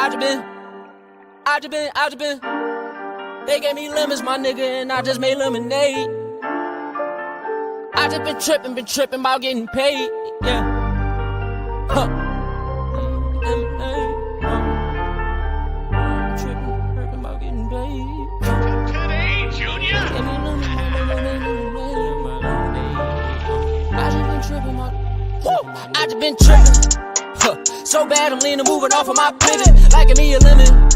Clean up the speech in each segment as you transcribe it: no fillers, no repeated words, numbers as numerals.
I just been. They gave me lemons, my nigga, and I just made lemonade. I just been tripping about getting paid. Yeah. Huh. Tripping about getting paid. Today, Junior. I just been tripping. So bad I'm leaning, moving off of my pivot, liking me a lemon.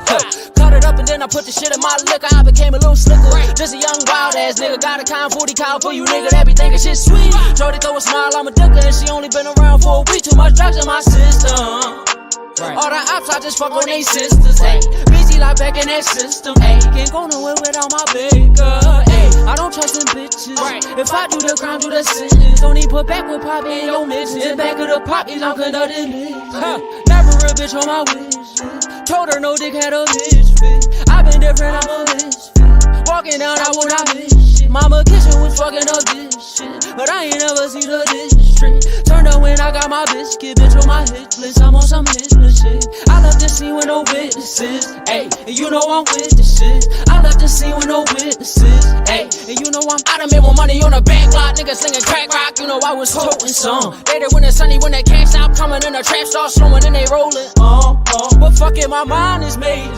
Cut it up and then I put the shit in my liquor. I became a little slicker. Just a young wild ass nigga. Got a kind 40 cow for you nigga that be thinking shit sweet. Jody throw a smile, I'm a dicker, and she only been around for a week. Too much drugs in my system. All the ops, I just fuck on they sisters. Ayy, busy like back in that system. Ayy, can't go nowhere without my baker. Ayy, I don't trust them bitches. If I do the crime, do the sentence. Don't need put back with Poppy in your mentions. In back of the Poppies, I'm conducting business. Never a bitch on my wish list. Told her no dick had a bitch fit. I been different, I'm a misfit. Walking down, I will not miss shit. Mama kitchen was fucking up this shit, but I ain't never seen the district. Turned up when I got my biscuit, bitch on my hit list. I'm on some hit list shit. I love this scene with no witnesses, ayy, and you know I'm with the shit. I love this scene with no witnesses, ayy, and you know I done made more money on the back lot, niggas slinging crack rock. You know I was toting some. Later when it's sunny, when the cash stop coming in the trap start slowing and they rolling. But fuck it, my mind is made.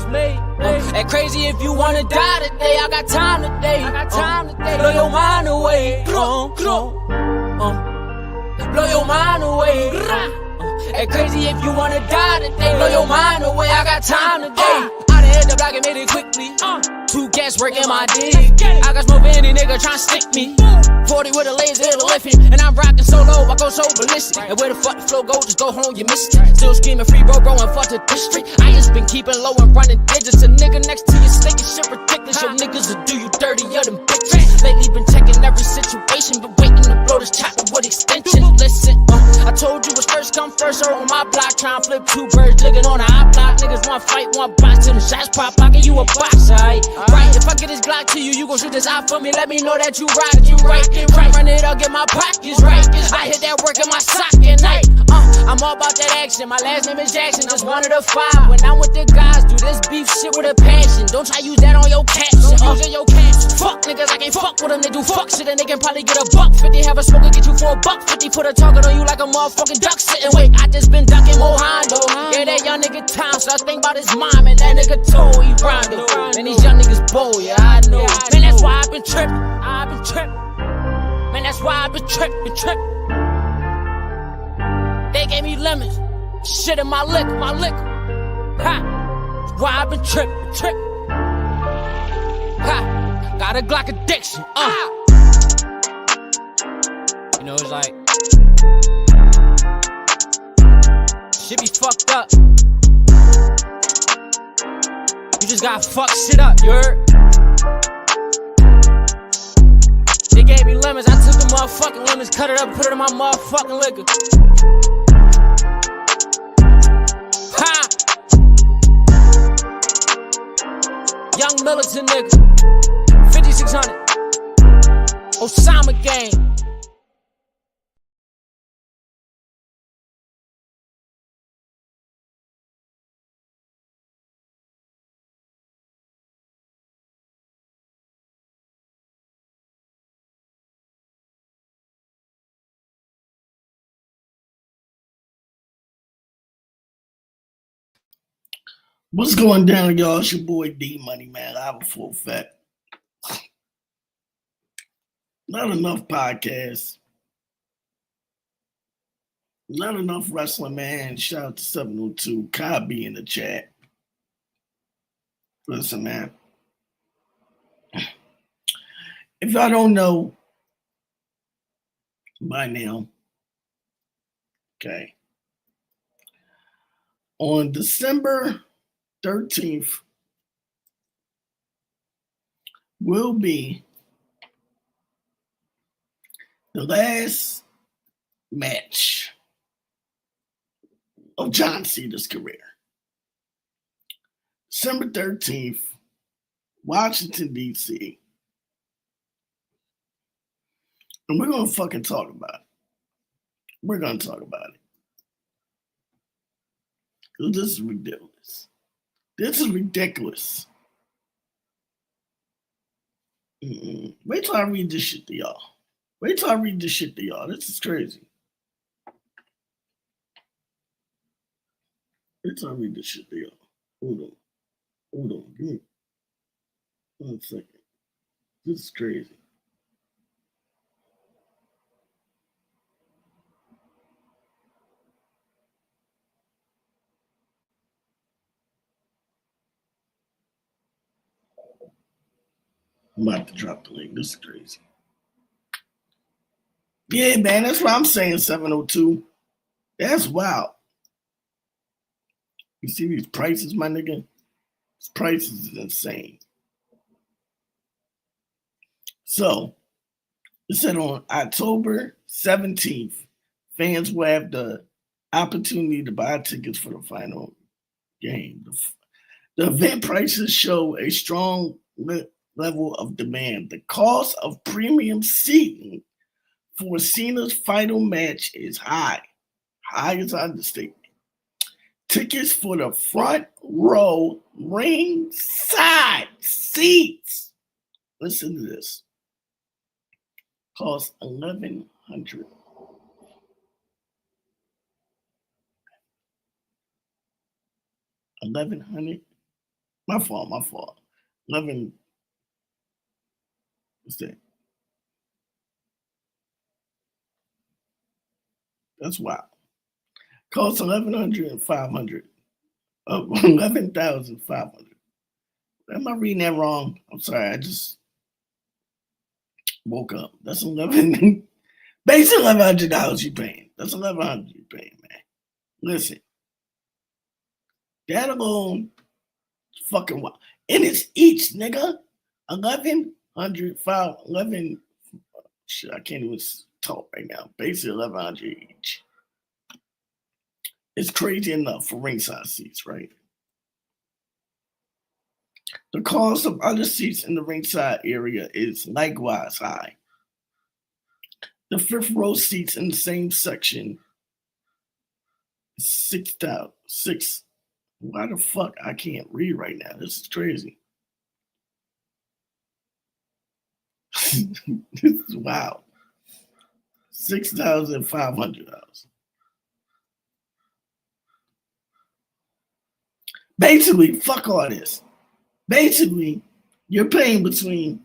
Act crazy if you wanna die today. I got time today. Blow your mind away. Blow your mind away. Act crazy if you wanna die today. Blow your mind away. I got time today. I done hit the block and made it quickly. 2 cats working my dick. I got smoke for any nigga tryna stick me. 40 with a laser, it'll lift him. And I'm rocking so low, I go so ballistic. And where the fuck the flow go, just go home, you missed it. Still screaming free bro, and fuck the district. I just been keeping low and running digits. A nigga next to you slinking shit ridiculous. Your niggas will do you dirty, you're them bitches. Lately been checking every situation, but waiting to blow this chopper with extensions. Listen, I told you it's first come first serve on my block. Tryna flip 2 birds, looking on the hot block. Niggas want fight, want box till the shots pop. I give you a box, alright? Right, if I get this Glock to you, you gon' shoot this eye for me. Let me know that you ride it, you right. Run it up, get my pockets right. I hit that work in my sock at night. I'm all about that action. My last name is Jackson, just one of the 5. When I'm with the guys, do this beef shit with a passion. Don't try use that on your caption. Using your cash. Fuck niggas, I can't fuck with them. They do fuck shit and they can probably get a $1.50. Have a smoker, get you for a $1.50. Put a target on you like a motherfucking duck sitting. Wait, I just been ducking Mohando. Yeah, that young nigga time, so I think about his mom and that nigga told he Rondo. Man, these young niggas bold, yeah, I know. Man, that's why I've been tripping. Man, that's why I've been tripping. They gave me lemons, shit in my liquor. Ha, that's why I've been tripping. Ha, got a Glock addiction. You know, it's like shit be fucked up. You just gotta fuck shit up, you heard? They gave me lemons, I took the motherfucking lemons, cut it up, put it in my motherfucking liquor. Ha! Young militant nigga, 5600, Osama gang. What's going down, y'all? It's your boy D Money, man. I have a full fact. Not enough podcasts. Not enough wrestling, man. Shout out to 702. Kai be in the chat. Listen, man. If y'all don't know by now, okay, on December 13th will be the last match of John Cena's career. December 13th, Washington, D.C. And we're going to fucking talk about it. We're going to talk about it. Because this is ridiculous. ridiculous. This is ridiculous. Wait till I read this shit to y'all. Wait till I read this shit to y'all. This is crazy. Wait till I read this shit to y'all. Hold on. Give me 1 second. This is crazy. I'm about to drop the link. This is crazy. Yeah, man, that's what I'm saying, 702. That's wild. You see these prices, my nigga? These prices is insane. So, it said on October 17th, fans will have the opportunity to buy tickets for the final game. The event prices show a strong level of demand. The cost of premium seating for Cena's final match is high. High is an understatement. Tickets for the front row ringside seats, listen to this, cost $1,100. $1,100. My fault. 11. What's that? That's wild. Cost $1,100 and $500. 11,500. Am I reading that wrong? I'm sorry. I just woke up. That's basically $1,100 you paying. That's $1,100 you paying, man. Listen, that alone is fucking wild. And it's each, nigga. 1,100, 11. Shit, I can't even talk right now. Basically 1,100 each. It's crazy enough for ringside seats, right? The cost of other seats in the ringside area is likewise high. The fifth row seats in the same section, 6,000. Why the fuck I can't read right now? This is crazy. This is wild. $6,500. Basically, fuck all this. Basically, you're paying between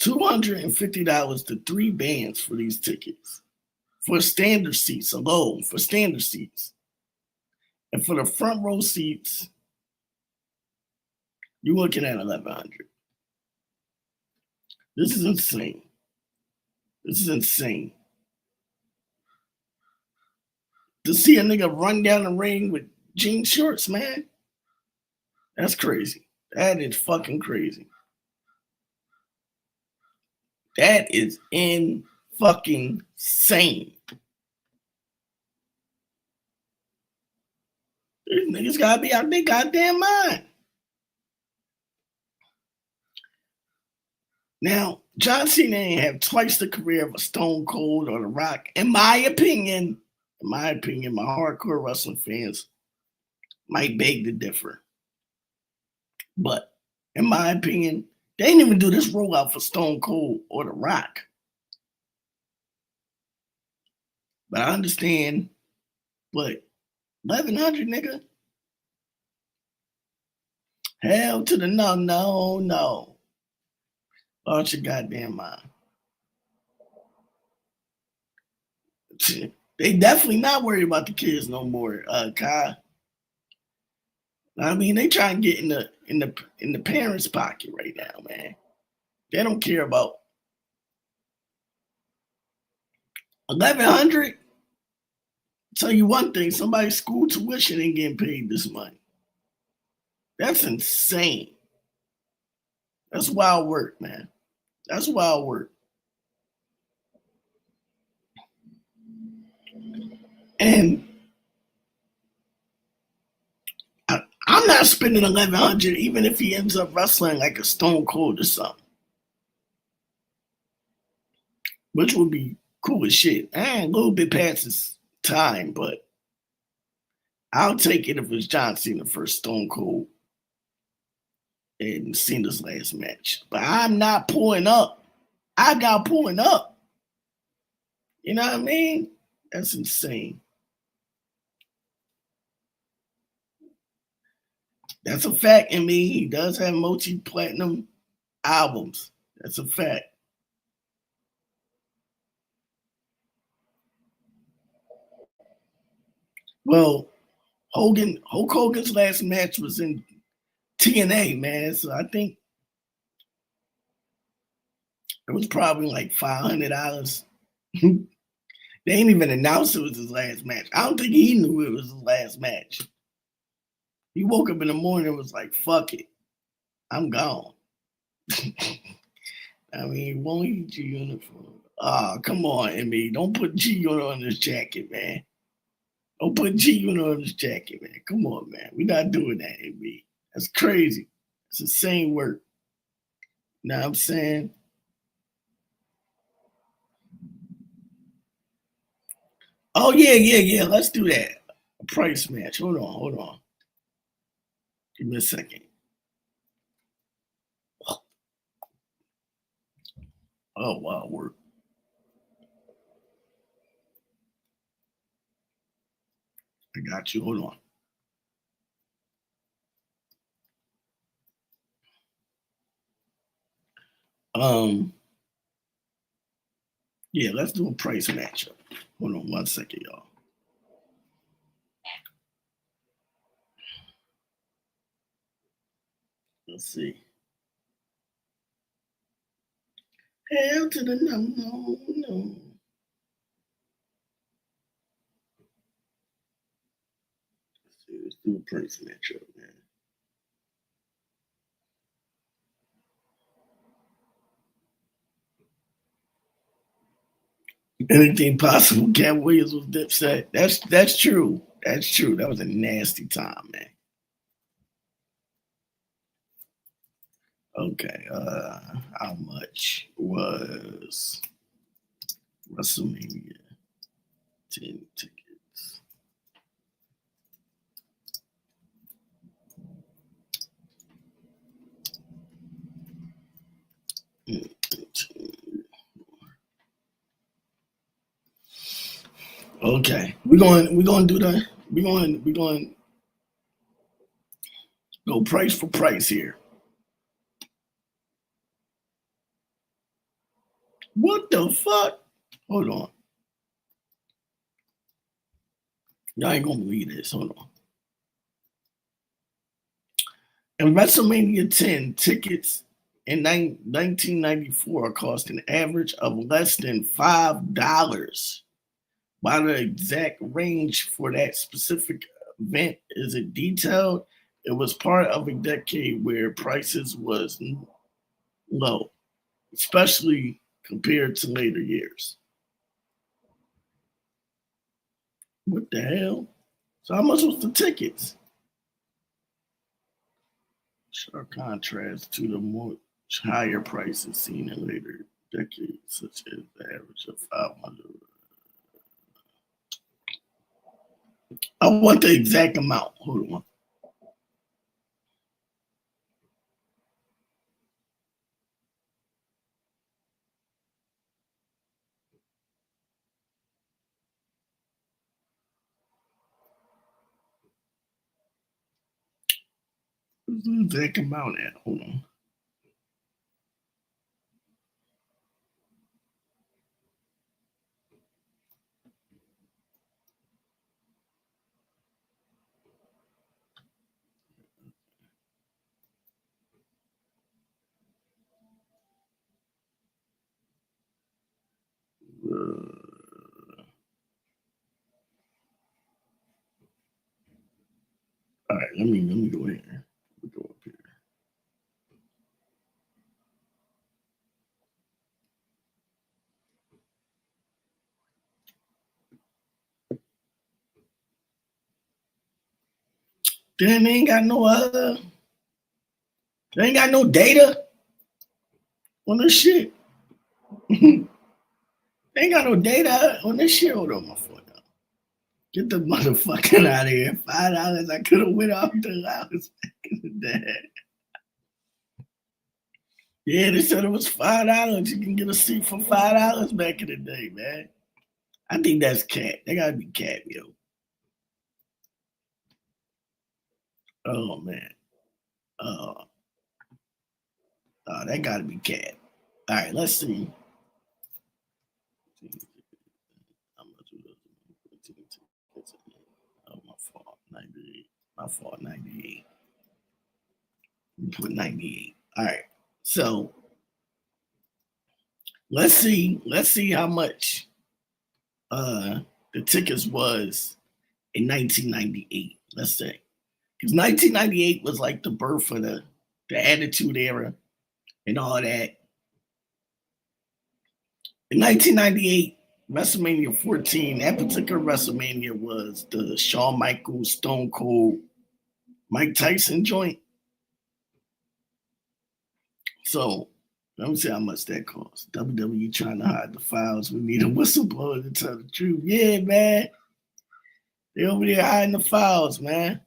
$250 to 3 bands for these tickets. For standard seats alone, for standard seats. And for the front row seats, you're looking at $1,100. This is insane. This is insane. To see a nigga run down the ring with jean shorts, man, that's crazy. That is fucking crazy. That is fucking insane. These niggas gotta be out their goddamn mind. Now, John Cena ain't have twice the career of a Stone Cold or The Rock. In my opinion, my hardcore wrestling fans might beg to differ. But in my opinion, they didn't even do this rollout for Stone Cold or The Rock. But I understand, but 1,100, nigga? Hell to the no. Lost your goddamn mind. They definitely not worried about the kids no more, Kai. I mean, they trying to get in the parents' pocket right now, man. They don't care about 1,100. Tell you one thing, somebody's school tuition ain't getting paid this month. That's insane. That's wild work, man. That's wild work. And I'm not spending 1,100 even if he ends up wrestling like a Stone Cold or something. Which would be cool as shit. A little bit past his time, but I'll take it if it's John Cena first Stone Cold and Cena's last match. But I'm not pulling up. I'm not pulling up. You know what I mean? That's insane. That's a fact. I mean, he does have multi-platinum albums. That's a fact. Well, Hulk Hogan's last match was in TNA, man. So I think it was probably like $500. They ain't even announced it was his last match. I don't think he knew it was his last match. He woke up in the morning and was like, fuck it. I'm gone. I mean, won't he G uniform? Oh, come on, Emmy. Don't put G Unit on this jacket, man. Don't put G Unit on this jacket, man. Come on, man. We're not doing that, Emmy. That's crazy. It's the same work. You know what I'm saying? Oh, yeah. Let's do that. A price match. Hold on. Give me a second. Oh, wow, work. I got you. Hold on. Yeah, let's do a price matchup. Hold on 1 second, y'all. Let's see. Hell to the no. Let's do a price matchup, man. Anything possible. Cat Williams was Dipset. That's true. That's true. That was a nasty time, man. Okay. How much was WrestleMania 10 tickets? Okay, we're going to go price for price here. What the fuck? Hold on. Y'all ain't gonna believe this. Hold on. In WrestleMania 10, tickets in 1994 cost an average of less than $5. While the exact range for that specific event isn't detailed, it was part of a decade where prices was low, especially compared to later years. What the hell? So how much was the tickets? Sharp contrast to the much higher prices seen in later decades, such as the average of 500. I want the exact amount. Hold on. What's the exact amount at? Hold on. All right, let me go here. Let me go up here. Damn, they ain't got no data on this shit. They ain't got no data on this shit. Hold on, my phone. Get the motherfucker out of here. $5. I could have went off the house back in the day. Yeah, they said it was $5. You can get a seat for $5 back in the day, man. I think that's cat. They gotta be cat, yo. Oh man. That gotta be cat. All right, let's see. Oh, my fault. 98. My fault. 98. Put 98. All right. So let's see how much the tickets was in 1998. Let's say. Because 1998 was like the birth of the Attitude Era and all that. In 1998, WrestleMania 14, that particular WrestleMania was the Shawn Michaels Stone Cold Mike Tyson joint. So let me see how much that cost. WWE trying to hide the files. We need a whistleblower to tell the truth. Yeah, man. They over there hiding the files, man.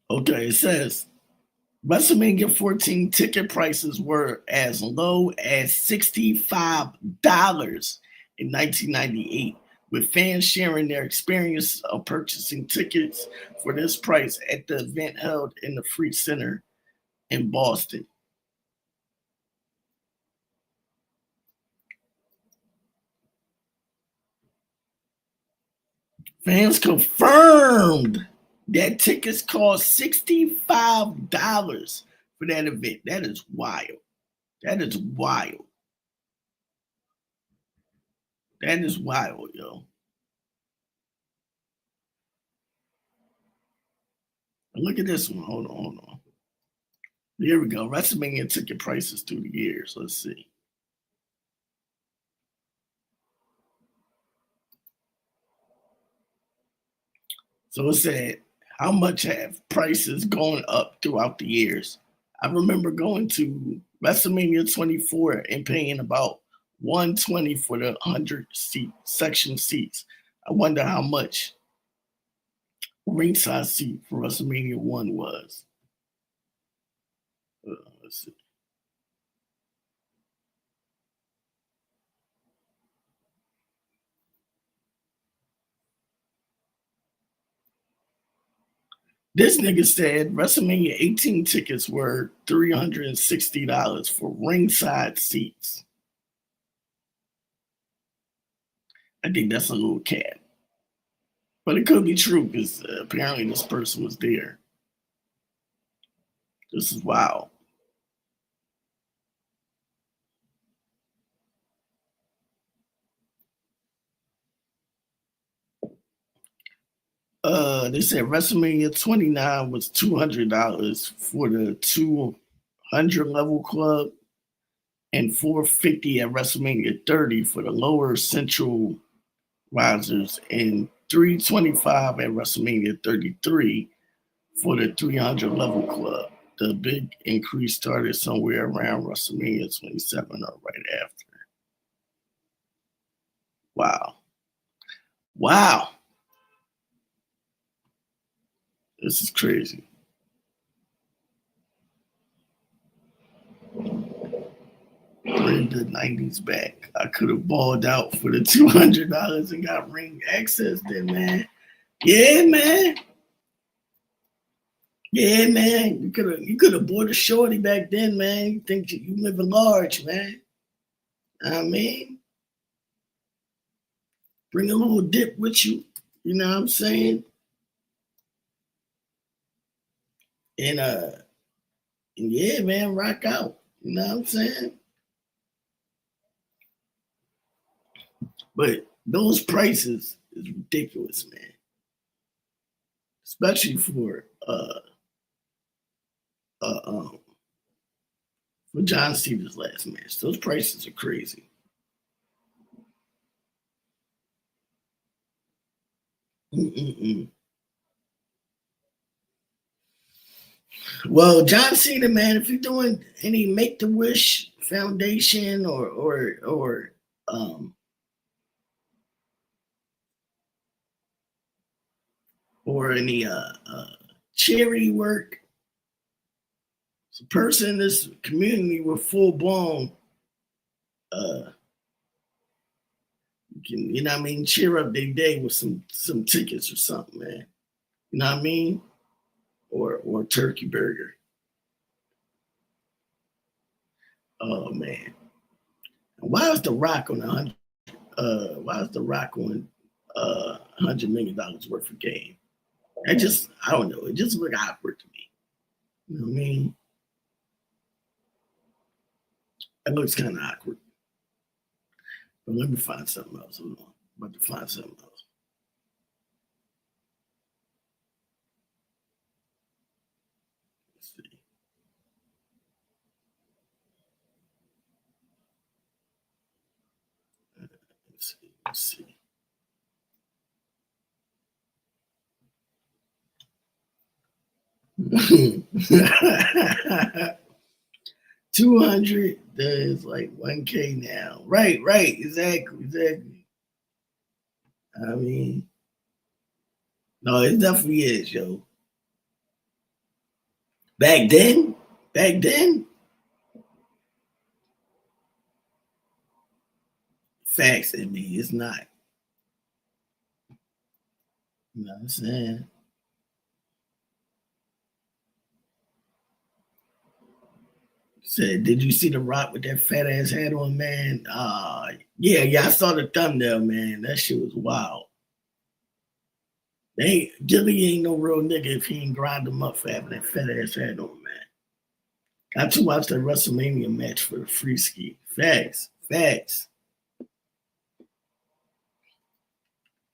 Okay, it says WrestleMania 14 ticket prices were as low as $65 in 1998, with fans sharing their experience of purchasing tickets for this price at the event held in the Fried Center in Boston. Fans confirmed that tickets cost $65 for that event. That is wild. That is wild. That is wild, yo. Look at this one. Hold on. Here we go. WrestleMania ticket prices through the years. Let's see. So it said, how much have prices gone up throughout the years? I remember going to WrestleMania 24 and paying about $120 for the 100 section seats. I wonder how much ringside seat for WrestleMania 1 was. Let's see. This nigga said WrestleMania 18 tickets were $360 for ringside seats. I think that's a little cap. But it could be true because apparently this person was there. This is wild. They said WrestleMania 29 was $200 for the 200 level club and $450 at WrestleMania 30 for the lower central risers and $325 at WrestleMania 33 for the 300 level club. The big increase started somewhere around WrestleMania 27 or right after. Wow. This is crazy. Bring the 90s back. I could have balled out for the $200 and got ring access then, man. Yeah, man. You could have bought a shorty back then, man. You think you living large, man. I mean, bring a little dip with you. You know what I'm saying? And yeah, man, rock out. You know what I'm saying? But those prices is ridiculous, man. Especially for John Cena's last match. Those prices are crazy. Well, John Cena, man, if you're doing any Make the Wish Foundation or or any charity work. It's a person in this community with full blown, you know what I mean, cheer up their day with some tickets or something, man. You know what I mean? Or turkey burger. Oh man. Why is the Rock on $100 million worth of game? I don't know. It just looked awkward to me. You know what I mean? It looks kind of awkward. But let me find something else. Hold on. I'm about to find something else. Let's see. Let's see. 200 is like 1K now. Right, exactly. I mean, no, it definitely is, yo. Back then, facts, I mean, it's not. You know what I'm saying? Said, did you see The Rock with that fat ass hat on, man? Yeah, I saw the thumbnail, man. That shit was wild. Gilly ain't no real nigga if he ain't grind him up for having that fat ass hat on, man. Got to watch that WrestleMania match for the free ski. Facts.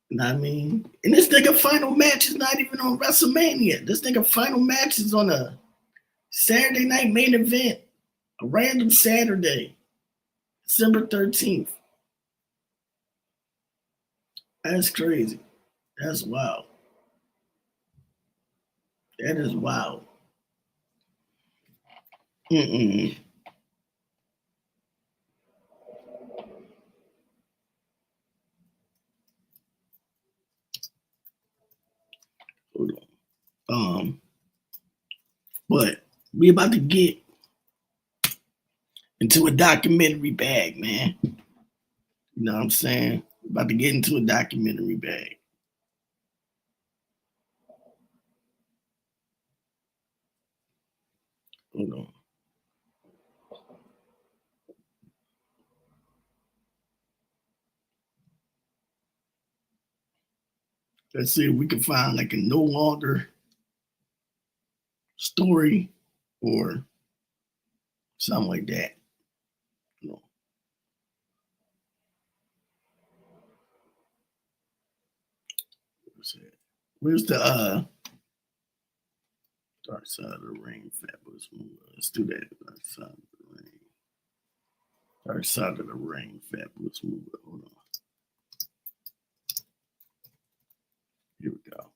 You know what I mean? And this nigga final match is not even on WrestleMania. This nigga final match is on a Saturday night main event. A random Saturday, December 13th. That's crazy. That's wild. That is wild. Hold on. But we about to get into a documentary bag, man. You know what I'm saying? About to get into a documentary bag. Hold on. Let's see if we can find like a no longer story or something like that. No. Where's the Dark Side of the Ring fabulous movie? Let's do that. Dark Side of the Ring. Dark Side of the Ring fabulous movie. Hold on. Here we go.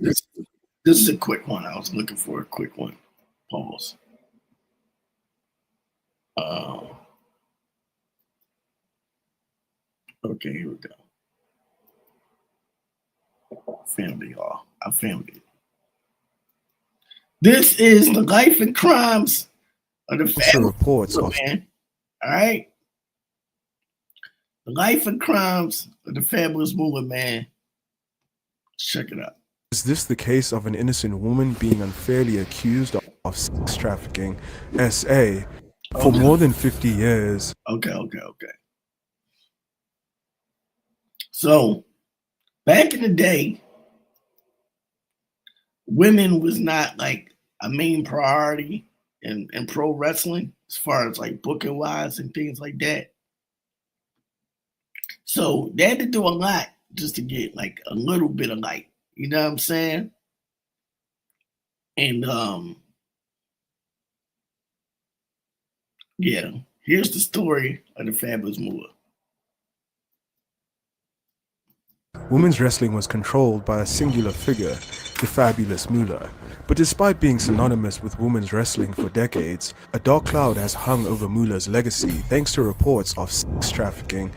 Let's see. This is a quick one. I was looking for a quick one. Pause. Okay, here we go. Family, y'all. I found it. This is the life and crimes of the family. Reports of man. All right. The life and crimes of the fabulous movement, man. Check it out. Is this the case of an innocent woman being unfairly accused of sex trafficking, SA, for more than 50 years? Okay. So, back in the day, women was not like a main priority in pro wrestling as far as like booking wise and things like that. So they had to do a lot just to get like a little bit of light. You know what I'm saying? And Yeah, here's the story of the Fabulous Moolah. Women's wrestling was controlled by a singular figure, the Fabulous Moolah. But despite being synonymous with women's wrestling for decades, a dark cloud has hung over Moolah's legacy thanks to reports of sex trafficking,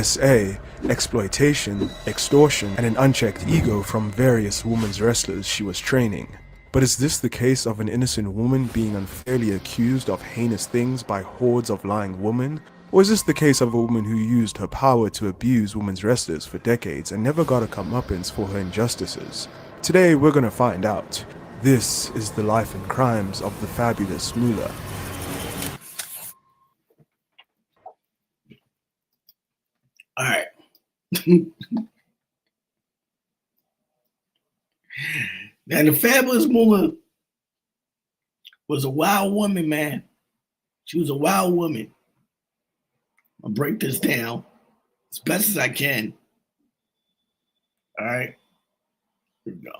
SA, exploitation, extortion, and an unchecked ego from various women's wrestlers she was training. But is this the case of an innocent woman being unfairly accused of heinous things by hordes of lying women? Or is this the case of a woman who used her power to abuse women's wrestlers for decades and never got a comeuppance for her injustices? Today we're gonna find out. This is the life and crimes of the Fabulous Moolah. All right. Now, the Fabulous Moolah was a wild woman, man. She was a wild woman. I'll break this down as best as I can. All right. Here we go.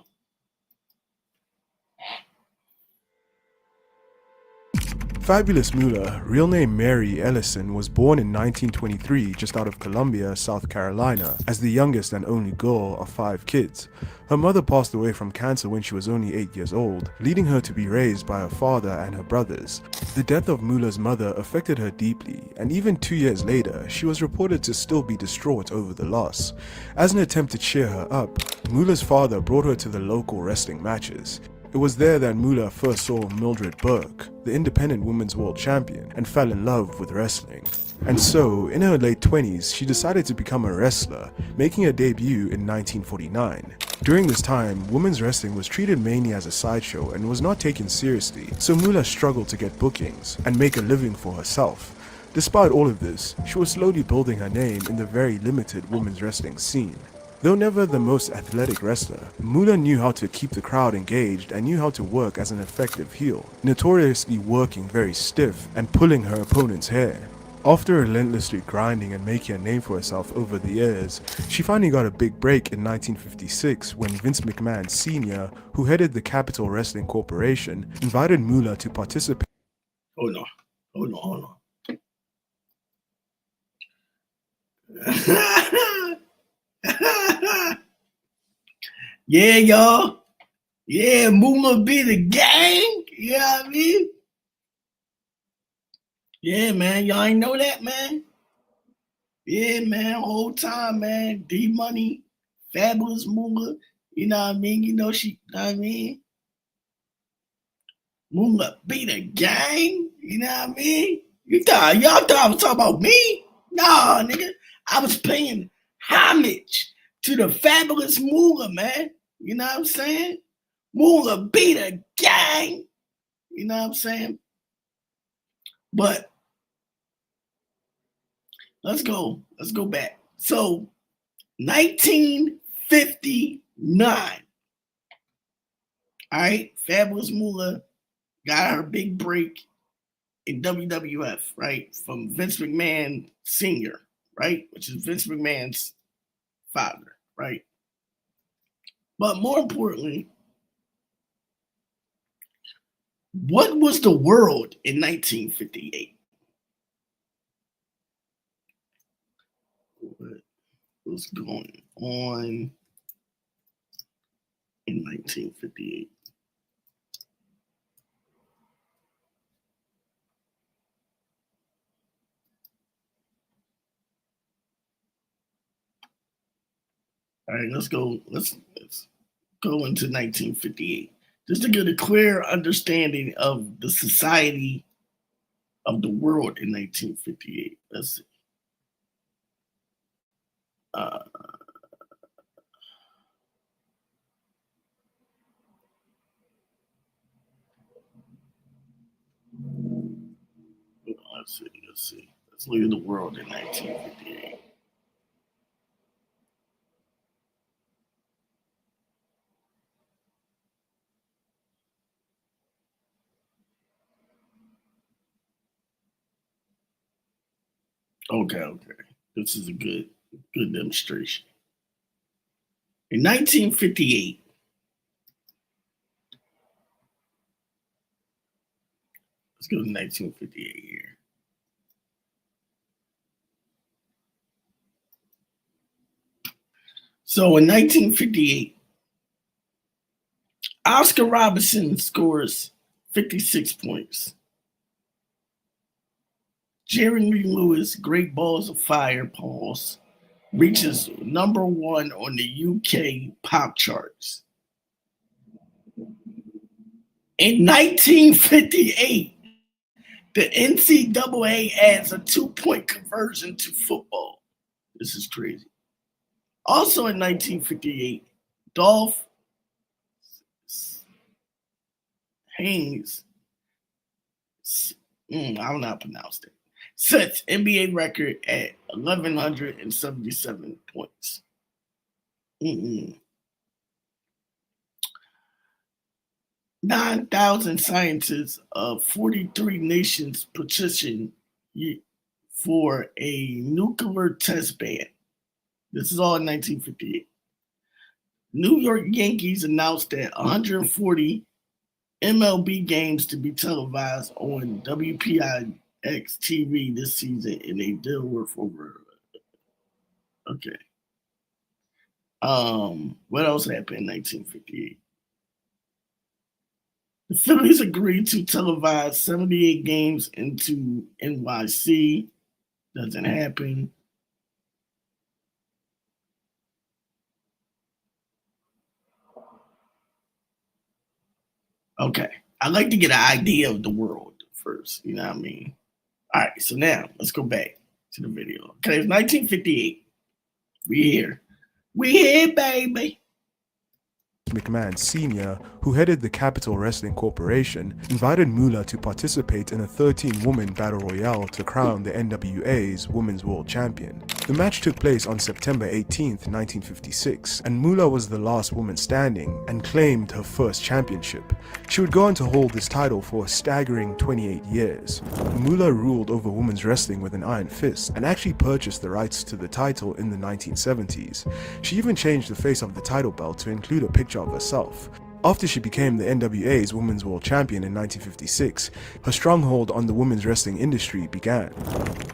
Fabulous Moolah, real name Mary Ellison, was born in 1923 just out of Columbia, South Carolina, as the youngest and only girl of 5 kids. Her mother passed away from cancer when she was only 8 years old, leading her to be raised by her father and her brothers. The death of Moolah's mother affected her deeply, and even 2 years later, she was reported to still be distraught over the loss. As an attempt to cheer her up, Moolah's father brought her to the local wrestling matches. It was there that Moolah first saw Mildred Burke, the independent women's world champion, and fell in love with wrestling. And so, in her late 20s, she decided to become a wrestler, making her debut in 1949. During this time, women's wrestling was treated mainly as a sideshow and was not taken seriously, so Moolah struggled to get bookings and make a living for herself. Despite all of this, she was slowly building her name in the very limited women's wrestling scene. Though never the most athletic wrestler, Moolah knew how to keep the crowd engaged and knew how to work as an effective heel, notoriously working very stiff and pulling her opponent's hair. After relentlessly grinding and making a name for herself over the years, she finally got a big break in 1956 when Vince McMahon Sr., who headed the Capital Wrestling Corporation, invited Moolah to participate. Hold on. Yeah, y'all. Yeah, Moolah be the gang. You know what I mean? Yeah, man. Y'all ain't know that, man. Yeah, man. Whole time, man. D Money, Fabulous Moolah. You know what I mean? You know she. You know what I mean? Moolah be the gang. You know what I mean? Y'all thought I was talking about me? Nah, nigga. I was paying homage to the Fabulous Moolah, man. You know what I'm saying? Moolah be the gang. You know what I'm saying? But let's go back. So 1959. All right, Fabulous Moolah got her big break in WWF, right? From Vince McMahon Sr., right? Which is Vince McMahon's father, right? But more importantly, what was the world in 1958? What was going on in 1958? All right, let's go. Let's go into 1958 just to get a clear understanding of the society of the world in 1958. Let's see. Let's see. Let's look at the world in 1958. Okay. This is a good demonstration. In 1958, let's go to 1958 here. So in 1958, Oscar Robertson scores 56 points. Jerry Lewis, Great Balls of Fire, pause, reaches number 1 on the UK pop charts. In 1958, the NCAA adds a 2-point conversion to football. This is crazy. Also in 1958, Dolph Haynes, I don't know how to pronounce it, sets NBA record at 1,177 points. 9,000 scientists of 43 nations petition for a nuclear test ban. This is all in 1958. New York Yankees announced that 140 MLB games to be televised on WPIX TV this season in a deal worth over. Okay. What else happened in 1958? The Phillies agreed to televise 78 games into NYC. Doesn't happen. Okay. I like to get an idea of the world first. You know what I mean? All right. So now let's go back to the video. Okay. It's 1958. We here. We here, baby. McMahon Sr., who headed the Capital Wrestling Corporation, invited Moolah to participate in a 13-woman battle royale to crown the NWA's Women's World Champion. The match took place on September 18, 1956, and Moolah was the last woman standing and claimed her first championship. She would go on to hold this title for a staggering 28 years. Moolah ruled over women's wrestling with an iron fist and actually purchased the rights to the title in the 1970s. She even changed the face of the title belt to include a picture of herself. After she became the NWA's Women's World Champion in 1956, her stronghold on the women's wrestling industry began.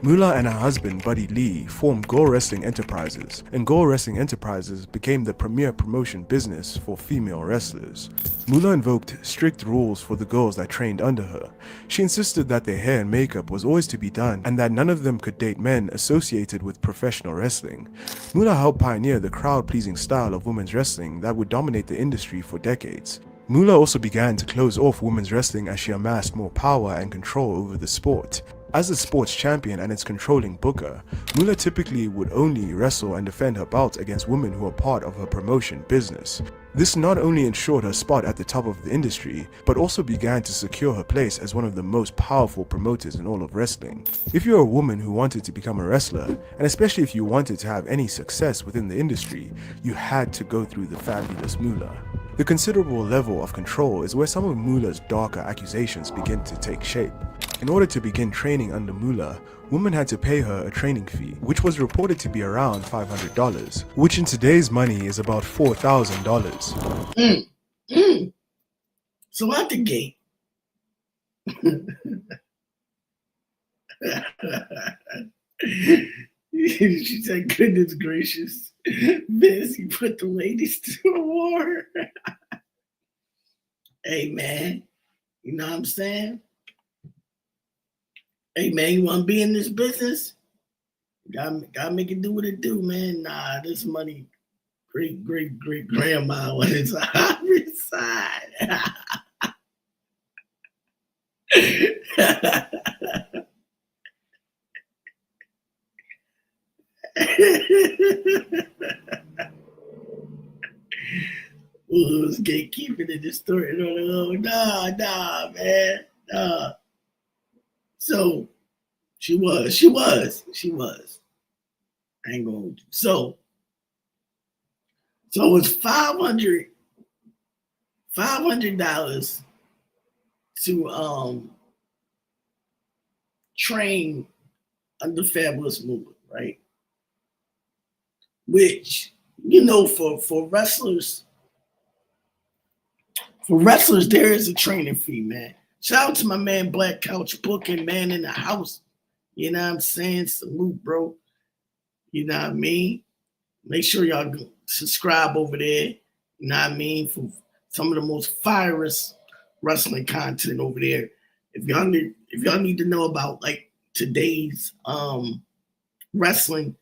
Moolah and her husband, Buddy Lee, formed Gore Wrestling Enterprises, and Gore Wrestling Enterprises became the premier promotion business for female wrestlers. Moolah invoked strict rules for the girls that trained under her. She insisted that their hair and makeup was always to be done, and that none of them could date men associated with professional wrestling. Moolah helped pioneer the crowd-pleasing style of women's wrestling that would dominate the industry for decades. Moolah also began to close off women's wrestling as she amassed more power and control over the sport. As a sports champion and its controlling booker, Moolah typically would only wrestle and defend her belt against women who were part of her promotion business. This not only ensured her spot at the top of the industry, but also began to secure her place as one of the most powerful promoters in all of wrestling. If you're a woman who wanted to become a wrestler, and especially if you wanted to have any success within the industry, you had to go through the fabulous Moolah. The considerable level of control is where some of Moolah's darker accusations begin to take shape. In order to begin training under Moolah, women had to pay her a training fee, which was reported to be around $500, which in today's money is about $4,000. So at the gate, she said, goodness gracious, Vince, you put the ladies to the war. Hey, man, you know what I'm saying? Hey, man, you want to be in this business? Gotta make it do what it do, man. Nah, this money, great grandma on his side. Who's gatekeeping in the story? Nah, man. Nah. So she was. I ain't gonna. So it was $500 to train under Fabulous Moolah, right? Which, you know, for wrestlers, there is a training fee, man. Shout out to my man Black Couch Booking, man in the house. You know what I'm saying? Salute, bro. You know what I mean? Make sure y'all subscribe over there. You know what I mean? For some of the most fierest wrestling content over there. If y'all need to know about like today's wrestling,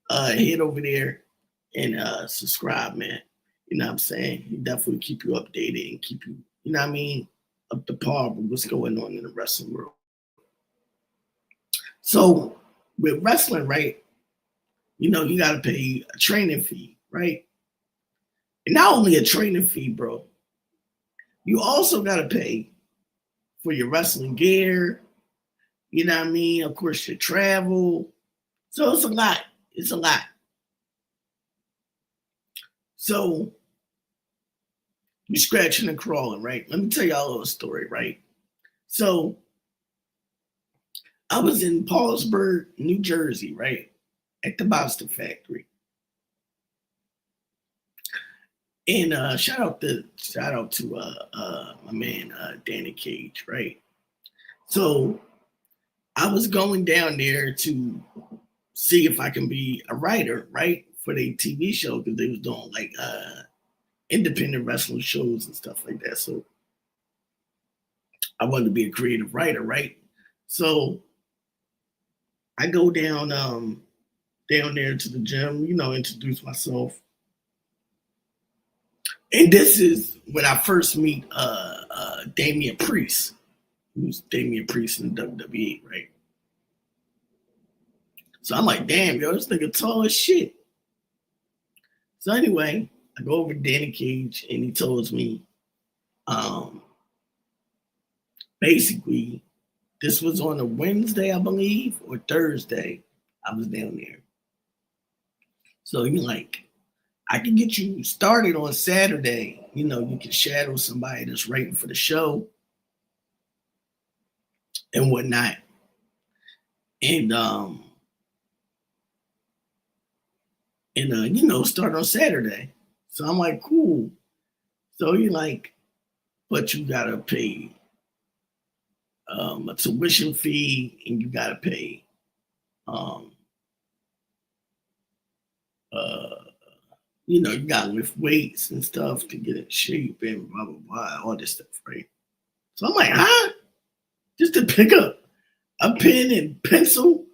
head over there and subscribe, man. You know what I'm saying? He definitely keep you updated and keep you, you know what I mean, up to par with what's going on in the wrestling world. So with wrestling, right, you know, you got to pay a training fee, right? And not only a training fee, bro, you also got to pay for your wrestling gear, you know what I mean? Of course, your travel. So it's a lot. It's a lot. So you're scratching and crawling, right? Let me tell y'all a little story, right? So I was in Paulsburg, New Jersey, right? At the Boston factory. And shout out to my man Danny Cage, right? So I was going down there to see if I can be a writer, right, for their TV show because they was doing like independent wrestling shows and stuff like that. So I wanted to be a creative writer, right? So I go down there to the gym, you know, introduce myself. And this is when I first meet Damian Priest, who's Damian Priest in WWE, right? So I'm like, damn, yo, this nigga tall as shit. So anyway, I go over to Danny Cage and he tells me, basically, this was on a Wednesday, I believe, or Thursday. I was down there. So you're like, I can get you started on Saturday. You know, you can shadow somebody that's writing for the show and whatnot. And you know, start on Saturday. So I'm like, cool. So you're like, but you gotta pay a tuition fee and you gotta pay you know, you gotta lift weights and stuff to get in shape and blah blah blah, all this stuff, right? So I'm like, huh? Just to pick up a pen and pencil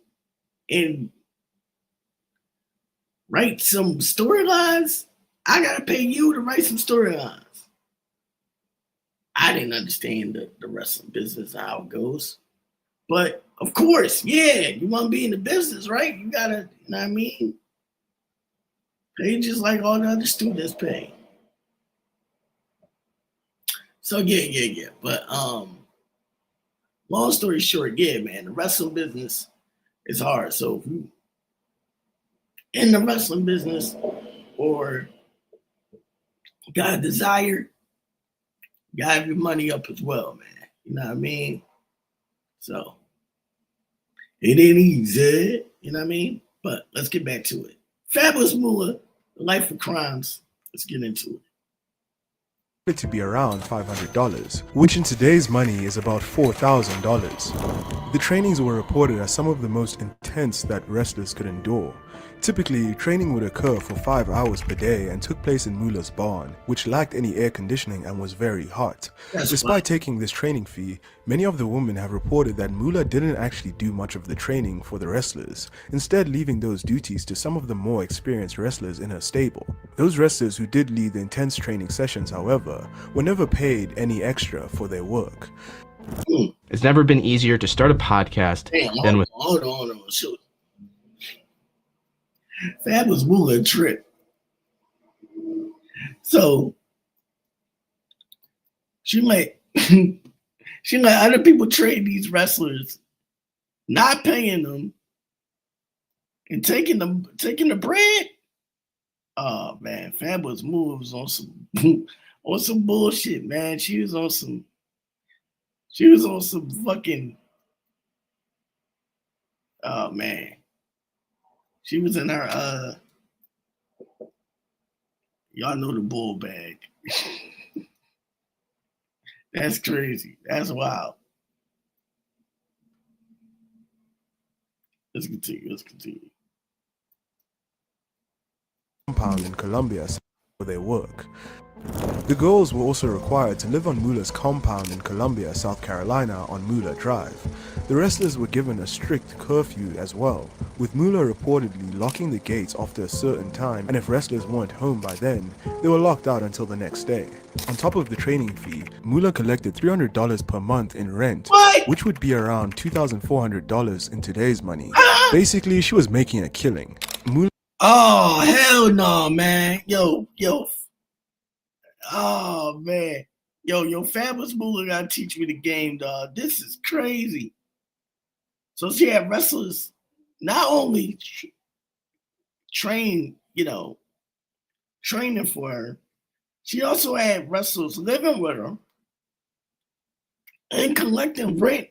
and write some storylines? I gotta pay you to write some storylines. I didn't understand the wrestling business, how it goes. But of course, yeah, you want to be in the business, right? You gotta, you know what I mean? Pay just like all the other students pay. So yeah. But long story short, yeah, man, the wrestling business is hard. So if you in the wrestling business or got a desire, you gotta have your money up as well, man. You know what I mean? So it ain't easy, you know what I mean? But let's get back to it. Fabulous Moolah, The Life of Crimes. Let's get into it. To be around $500, which in today's money is about $4,000. The trainings were reported as some of the most intense that wrestlers could endure. Typically, training would occur for 5 hours per day and took place in Mullah's barn, which lacked any air conditioning and was very hot. Despite taking this training fee, many of the women have reported that Mullah didn't actually do much of the training for the wrestlers, instead leaving those duties to some of the more experienced wrestlers in her stable. Those wrestlers who did lead the intense training sessions, however, were never paid any extra for their work. It's never been easier to start a podcast than with... Hold on. Shoot. Fabulous Moolah trip. So she let other people trade these wrestlers, not paying them and taking the bread. Oh man, Fabulous Moolah was on some on some bullshit, man. She was on some fucking, oh man. She was in her y'all know the bull bag. That's crazy. That's wild. Let's continue. compound in Colombia for their work. The girls were also required to live on Mullah's compound in Columbia, South Carolina on Mullah Drive. The wrestlers were given a strict curfew as well, with Mullah reportedly locking the gates after a certain time, and if wrestlers weren't home by then, they were locked out until the next day. On top of the training fee, Mullah collected $300 per month in rent, which would be around $2,400 in today's money. Basically, she was making a killing. Oh, hell no, man. Yo. Oh, man. Yo, Fabulous Moolah gotta teach me the game, dog. This is crazy. So she had wrestlers not only training for her, she also had wrestlers living with her and collecting rent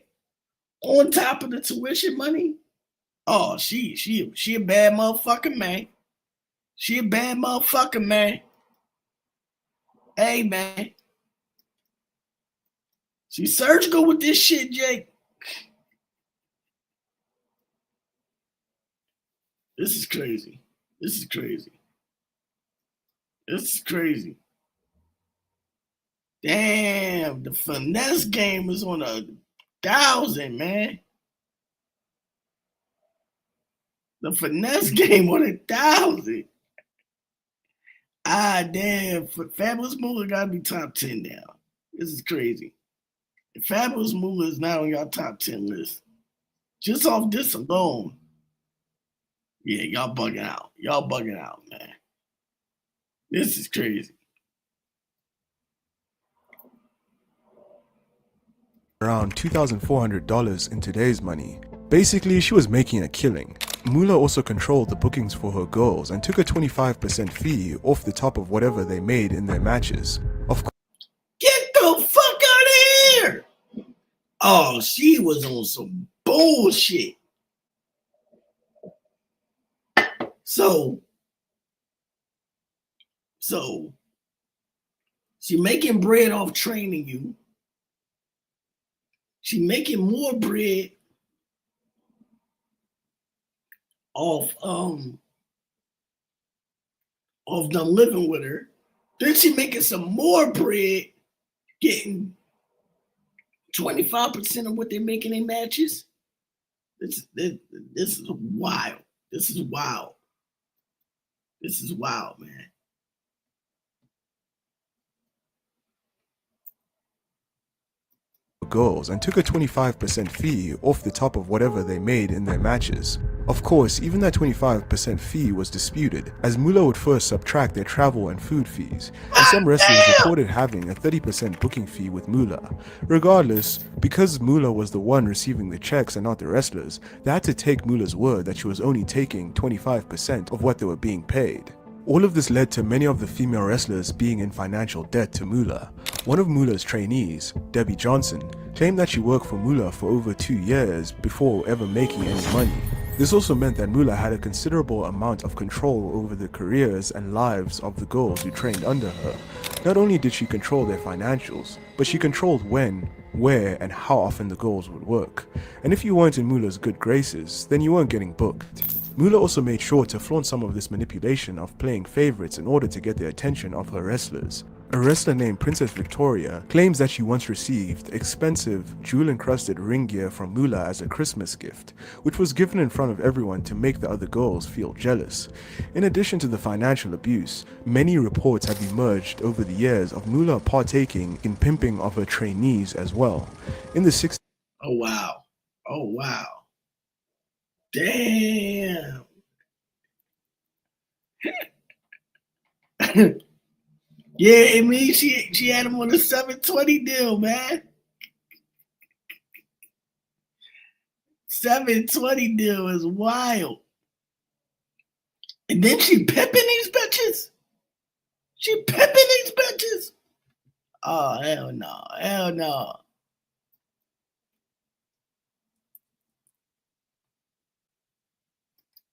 on top of the tuition money. Oh, she a bad motherfucker, man. She a bad motherfucker, man. Hey, man. She's surgical with this shit, Jake. This is crazy. Damn, the finesse game is on 1,000, man. The finesse game on 1,000. Ah, damn. Fabulous Moolah gotta be top 10 now. This is crazy. If Fabulous Moolah is not on your top 10 list, just off this alone, yeah, y'all bugging out. Y'all bugging out, man. This is crazy. Around $2,400 in today's money. Basically, she was making a killing. Moolah also controlled the bookings for her girls and took a 25% fee off the top of whatever they made in their matches. Of course, get the fuck out of here! Oh, she was on some bullshit. So she making bread off training you. She making more bread off them living with her. Then she making some more bread, getting 25% of what they're making in matches. This is wild. This is wild. This is wild, man. girls and took a 25% fee off the top of whatever they made in their matches. Of course, even that 25% fee was disputed, as Moolah would first subtract their travel and food fees, and some wrestlers reported having a 30% booking fee with Moolah. Regardless, because Moolah was the one receiving the checks and not the wrestlers, they had to take Moolah's word that she was only taking 25% of what they were being paid. All of this led to many of the female wrestlers being in financial debt to Moolah. One of Moolah's trainees, Debbie Johnson, claimed that she worked for Moolah for over 2 years before ever making any money. This also meant that Moolah had a considerable amount of control over the careers and lives of the girls who trained under her. Not only did she control their financials, but she controlled when, where, and how often the girls would work. And if you weren't in Moolah's good graces, then you weren't getting booked. Moolah also made sure to flaunt some of this manipulation of playing favorites in order to get the attention of her wrestlers. A wrestler named Princess Victoria claims that she once received expensive, jewel-encrusted ring gear from Moolah as a Christmas gift, which was given in front of everyone to make the other girls feel jealous. In addition to the financial abuse, many reports have emerged over the years of Moolah partaking in pimping of her trainees as well. In the 60s. Oh wow. Oh wow. Damn. Yeah, it means she had him on a 720 deal, man. 720 deal is wild. And then she pimping these bitches. She pimping these bitches. Oh, hell no. Hell no.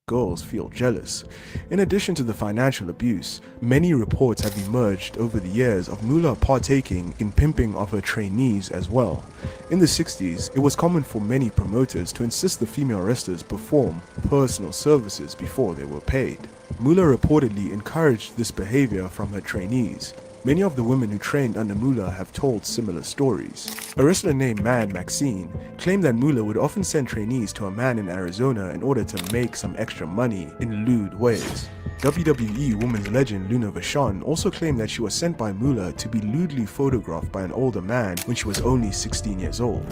Girls feel jealous. In addition to the financial abuse, many reports have emerged over the years of Moolah partaking in pimping of her trainees as well. In the 60s, it was common for many promoters to insist the female wrestlers perform personal services before they were paid. Moolah reportedly encouraged this behavior from her trainees. Many of the women who trained under Moolah have told similar stories. A wrestler named Man Maxine claimed that Moolah would often send trainees to a man in Arizona in order to make some extra money in lewd ways. WWE women's legend Luna Vachon also claimed that she was sent by Moolah to be lewdly photographed by an older man when she was only 16 years old.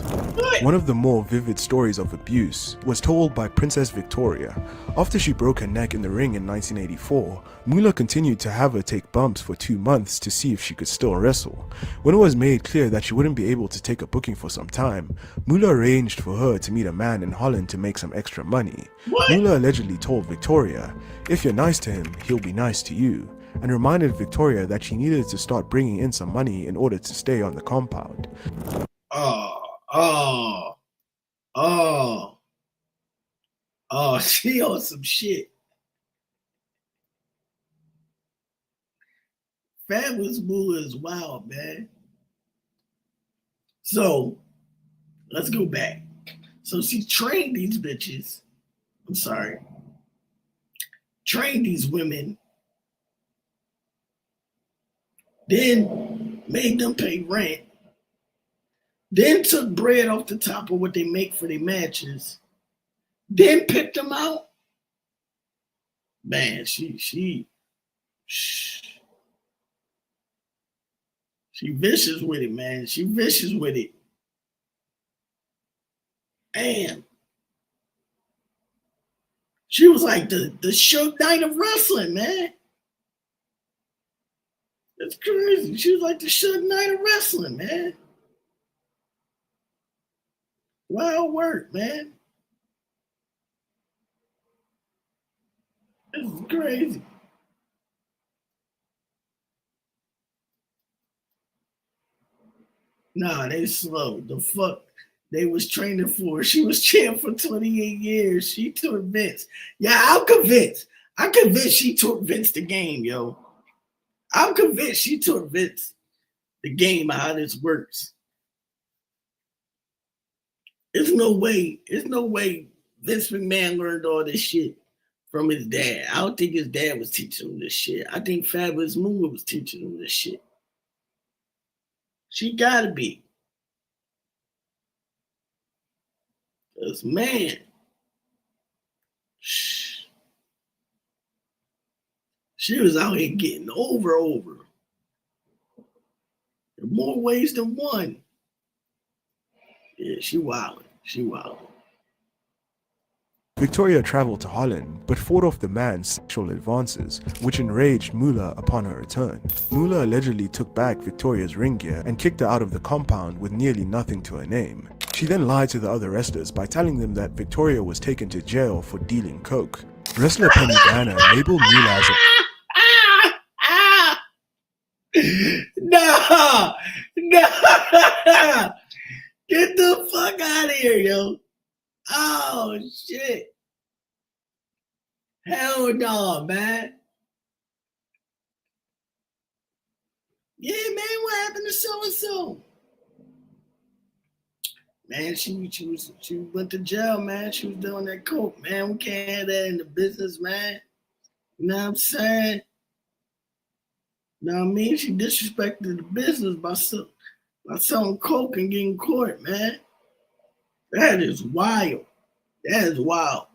One of the more vivid stories of abuse was told by Princess Victoria. After she broke her neck in the ring in 1984, Moolah continued to have her take bumps for 2 months to see if she could still wrestle. When it was made clear that she wouldn't be able to take a booking for some time, Moolah arranged for her to meet a man in Holland to make some extra money. Moolah allegedly told Victoria, "If you're nice to him, he'll be nice to you," and reminded Victoria that she needed to start bringing in some money in order to stay on the compound. She on some shit. Fabulous Moolah is wild, man. So, let's go back. So she trained these bitches. I'm sorry. Trained these women. Then made them pay rent. Then took bread off the top of what they make for their matches. Then picked them out. Man, she vicious with it, man. She vicious with it. Damn. She was like the Suge Knight of wrestling, man. That's crazy. She was like the Suge Knight of wrestling, man. Wild work, man. This is crazy. Nah, they slow. The fuck they was training for. She was champ for 28 years. She took Vince. Yeah, I'm convinced. I'm convinced she took Vince the game, yo. I'm convinced she took Vince the game of how this works. There's no way Vince McMahon learned all this shit from his dad. I don't think his dad was teaching him this shit. I think Fabulous Moolah was teaching him this shit. She gotta be. Because, man, she was out here getting over. In more ways than one. Yeah, she wildin'. Victoria traveled to Holland, but fought off the man's sexual advances, which enraged Moolah upon her return. Moolah allegedly took back Victoria's ring gear and kicked her out of the compound with nearly nothing to her name. She then lied to the other wrestlers by telling them that Victoria was taken to jail for dealing coke. Wrestler Penny Banner labeled Moolah as No! Get the fuck out of here, yo. Oh, shit. Hell no, man. Yeah, man, what happened to so-and-so? Man, she went to jail, man. She was doing that coke, man. We can't have that in the business, man. You know what I'm saying? You know what I mean? She disrespected the business by selling coke and getting caught, man. That is wild. That is wild.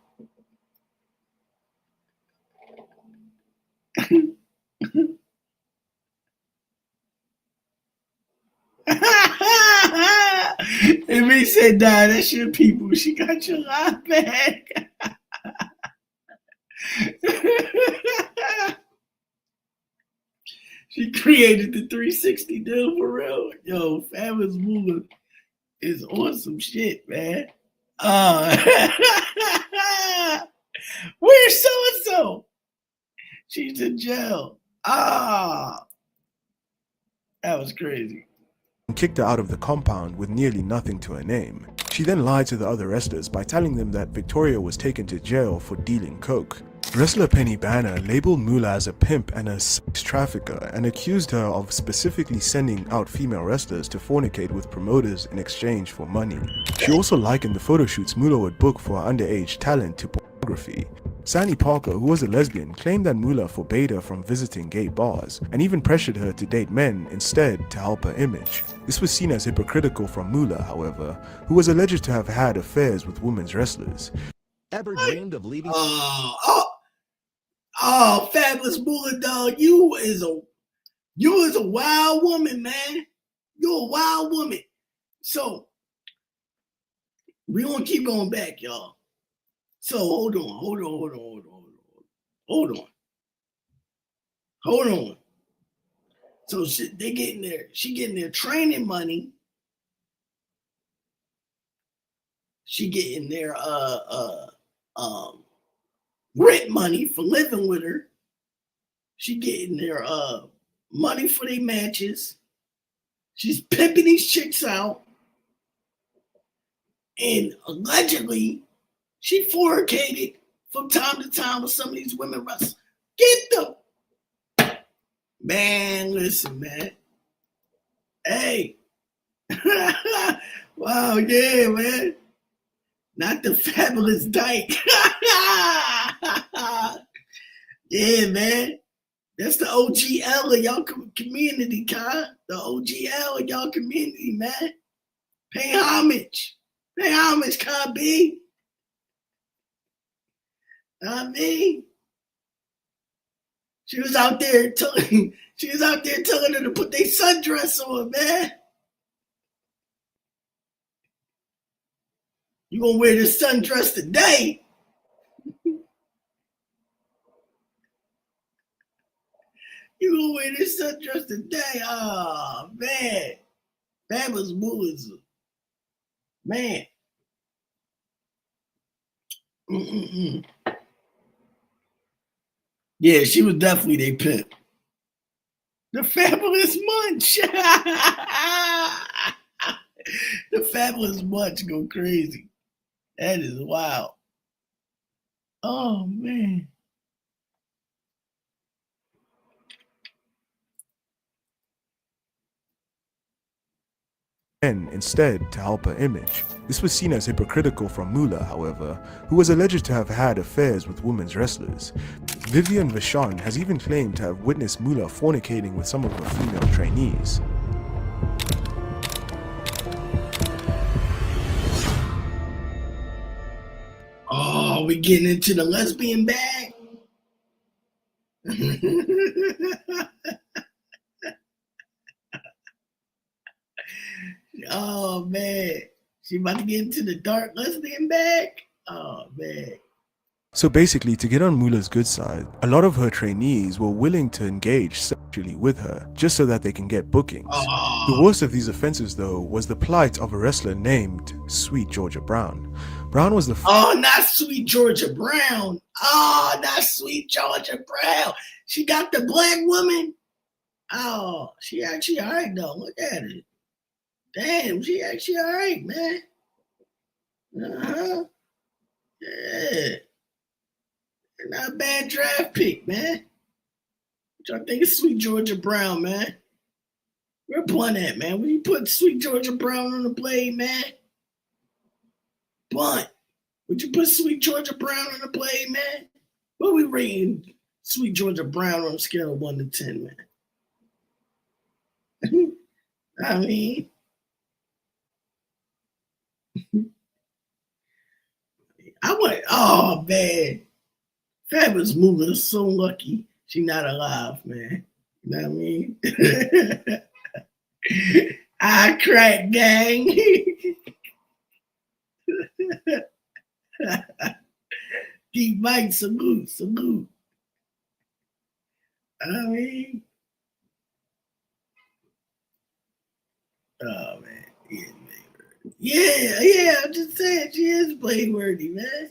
And me said, nah, that's your people. She got your life back. She created the 360 deal for real. Yo, Fabulous Moolah is on some shit, man. Where's so-and-so? She's in jail. That was crazy. and kicked her out of the compound with nearly nothing to her name. She then lied to the other wrestlers by telling them that Victoria was taken to jail for dealing coke. Wrestler Penny Banner labeled Moolah as a pimp and a sex trafficker and accused her of specifically sending out female wrestlers to fornicate with promoters in exchange for money. She also likened the photo shoots Moolah would book for her underage talent to pornography. Sandy Parker, who was a lesbian, claimed that Mula forbade her from visiting gay bars and even pressured her to date men instead to help her image. This was seen as hypocritical from Mula, however, who was alleged to have had affairs with women's wrestlers. Ever dreamed of leaving? Fabulous Mula, dog, you is a wild woman, man. You're a wild woman. So we gonna keep going back, y'all. So hold on. So she getting their training money. She getting their rent money for living with her. She getting their money for their matches. She's pimping these chicks out. And allegedly, she fornicated from time to time with some of these women wrestlers. Get them. Man, listen, man. Hey. Wow, yeah, man. Not the fabulous dyke. Yeah, man. That's the OGL of y'all community, Kai. The OGL of y'all community, man. Pay homage. Pay homage, Kai B. I mean, she was out there telling her to put their sundress on, man. You gonna wear this sundress today? You gonna wear this sundress today? Oh man, that was Mula's. Man. Yeah, she was definitely their pimp. The Fabulous Munch. The Fabulous Munch go crazy. That is wild. Oh, man. Men instead to help her image. This was seen as hypocritical from Mula, however, who was alleged to have had affairs with women's wrestlers. Vivian Vachon has even claimed to have witnessed Mula fornicating with some of her female trainees. Oh, we getting into the lesbian bag? Oh, man. She about to get into the dark lesbian bag? Oh, man. So basically, to get on Mula's good side, a lot of her trainees were willing to engage sexually with her, just so that they can get bookings. Oh. The worst of these offenses, though, was the plight of a wrestler named Sweet Georgia Brown. Brown was the not Sweet Georgia Brown. Oh, not Sweet Georgia Brown. She got the black woman. Oh, she actually all right, though. Look at it. Damn, she actually all right, man. Uh-huh. Yeah. Not a bad draft pick, man. What y'all think of Sweet Georgia Brown, man? Where Blunt at, man? When you put Sweet Georgia Brown on the blade, man? Blunt. Would you put Sweet Georgia Brown on the blade, man? What we rating Sweet Georgia Brown on a scale of 1 to 10, man? I mean, oh man, Fabulous Mula is so lucky she not alive, man. You know what I mean? I crack gang. Keep Mike, salute. I mean, oh man, yeah, I'm just saying she is blameworthy, man.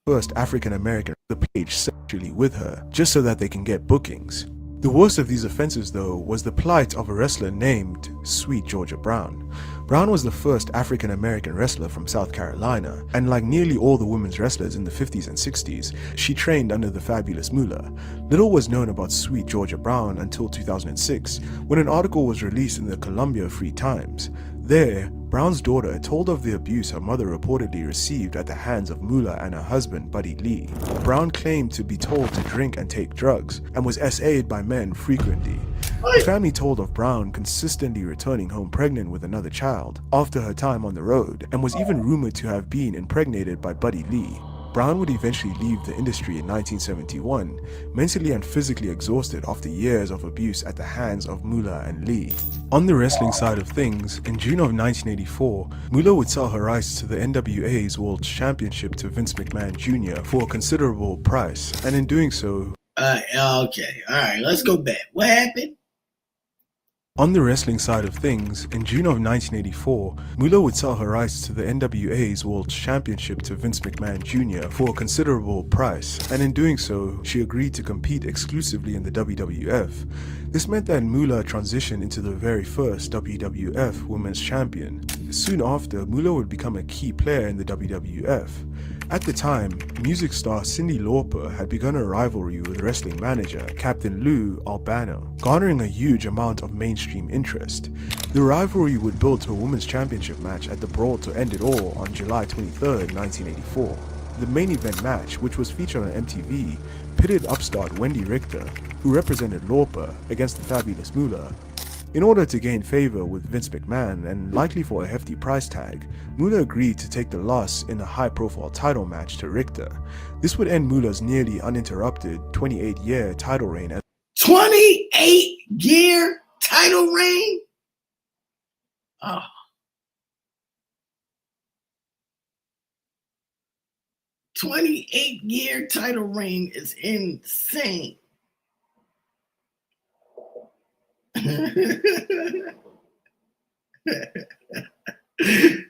first African American on the page sexually with her, just so that they can get bookings. The worst of these offenses, though, was the plight of a wrestler named Sweet Georgia Brown. Brown was the first African-American wrestler from South Carolina, and like nearly all the women's wrestlers in the 50s and 60s, she trained under the fabulous Moolah. Little was known about Sweet Georgia Brown until 2006, when an article was released in the Columbia Free Times. There, Brown's daughter told of the abuse her mother reportedly received at the hands of Moolah and her husband, Buddy Lee. Brown claimed to be told to drink and take drugs, and was SA'd by men frequently. The family told of Brown consistently returning home pregnant with another child after her time on the road, and was even rumored to have been impregnated by Buddy Lee. Brown would eventually leave the industry in 1971, mentally and physically exhausted after years of abuse at the hands of Moolah and Lee. On the wrestling side of things, in June of 1984, Moolah would sell her rights to the NWA's World Championship to Vince McMahon Jr. for a considerable price, and in doing so... Alright, let's go back. What happened? On the wrestling side of things, in June of 1984, Moolah would sell her rights to the NWA's World Championship to Vince McMahon Jr. for a considerable price, and in doing so, she agreed to compete exclusively in the WWF. This meant that Moolah transitioned into the very first WWF Women's Champion. Soon after, Moolah would become a key player in the WWF. At the time, music star Cyndi Lauper had begun a rivalry with wrestling manager Captain Lou Albano, garnering a huge amount of mainstream interest. The rivalry would build to a women's championship match at the Brawl to End It All on July 23, 1984. The main event match, which was featured on MTV, pitted upstart Wendy Richter, who represented Lauper, against the fabulous Moolah. In order to gain favor with Vince McMahon, and likely for a hefty price tag, Moolah agreed to take the loss in a high-profile title match to Richter. This would end Moolah's nearly uninterrupted 28-year title reign. 28-year title reign? Oh. 28-year title reign is insane.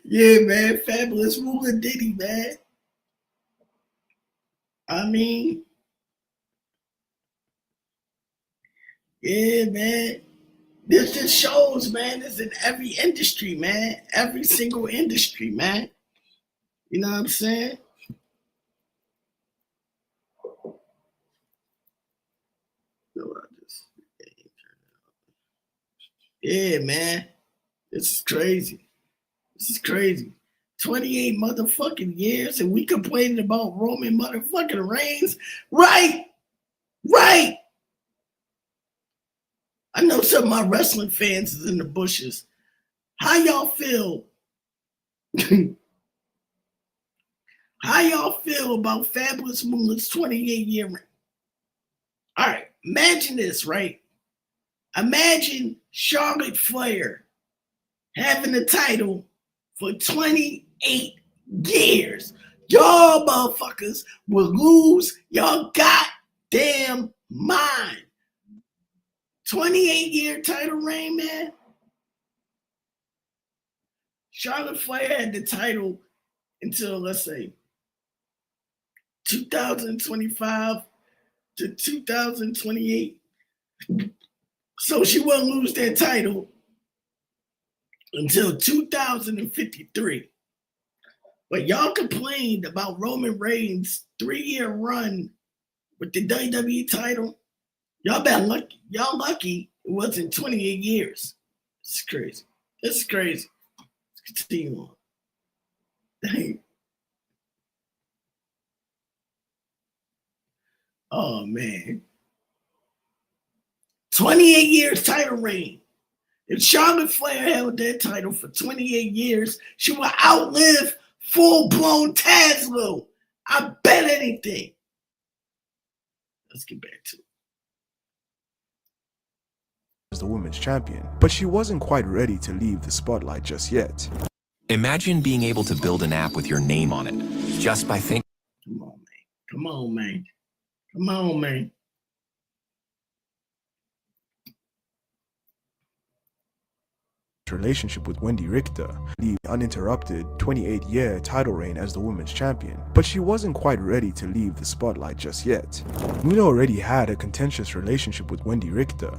Yeah, man, fabulous Moolah Diddy, man. I mean, yeah, man. This just shows, man, it's in every industry, man. Every single industry, man. You know what I'm saying? Yeah, man. This is crazy. This is crazy. 28 motherfucking years and we complaining about Roman motherfucking Reigns. Right. Right. I know some of my wrestling fans is in the bushes. How y'all feel? How y'all feel about Fabulous Moolah's 28-year reign? All right, imagine this, right? Imagine Charlotte Flair having the title for 28 years. Y'all motherfuckers will lose your goddamn mind. 28-year title reign, man. Charlotte Flair had the title until, let's say, 2025 to 2028. So she won't lose that title until 2053. But y'all complained about Roman Reigns' 3-year run with the WWE title. Y'all lucky it wasn't 28 years. It's crazy. It's crazy. Let's continue on. Dang. Oh, man. 28 years title reign. If Charlotte Flair held that title for 28 years, she would outlive full-blown Tazlo. I bet anything. Let's get back to it. As the women's champion, but she wasn't quite ready to leave the spotlight just yet. Imagine being able to build an app with your name on it, just by thinking. Come on, man. Come on, man. Come on, man. relationship with Wendy Richter, the uninterrupted 28-year title reign as the women's champion, but she wasn't quite ready to leave the spotlight just yet. Moolah already had a contentious relationship with Wendy Richter.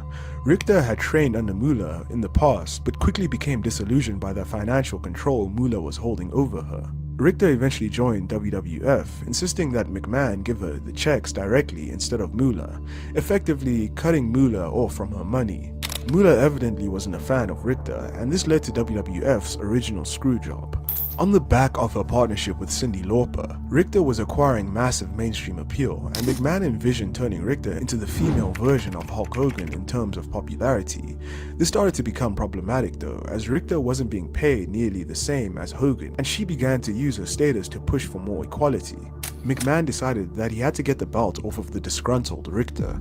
Richter had trained under Moolah in the past, but quickly became disillusioned by the financial control Moolah was holding over her. Richter eventually joined WWF, insisting that McMahon give her the checks directly instead of Moolah, effectively cutting Moolah off from her money. Moolah evidently wasn't a fan of Richter, and this led to WWF's original screw job. On the back of her partnership with Cyndi Lauper, Richter was acquiring massive mainstream appeal, and McMahon envisioned turning Richter into the female version of Hulk Hogan in terms of popularity. This started to become problematic though, as Richter wasn't being paid nearly the same as Hogan, and she began to use her status to push for more equality. McMahon decided that he had to get the belt off of the disgruntled Richter.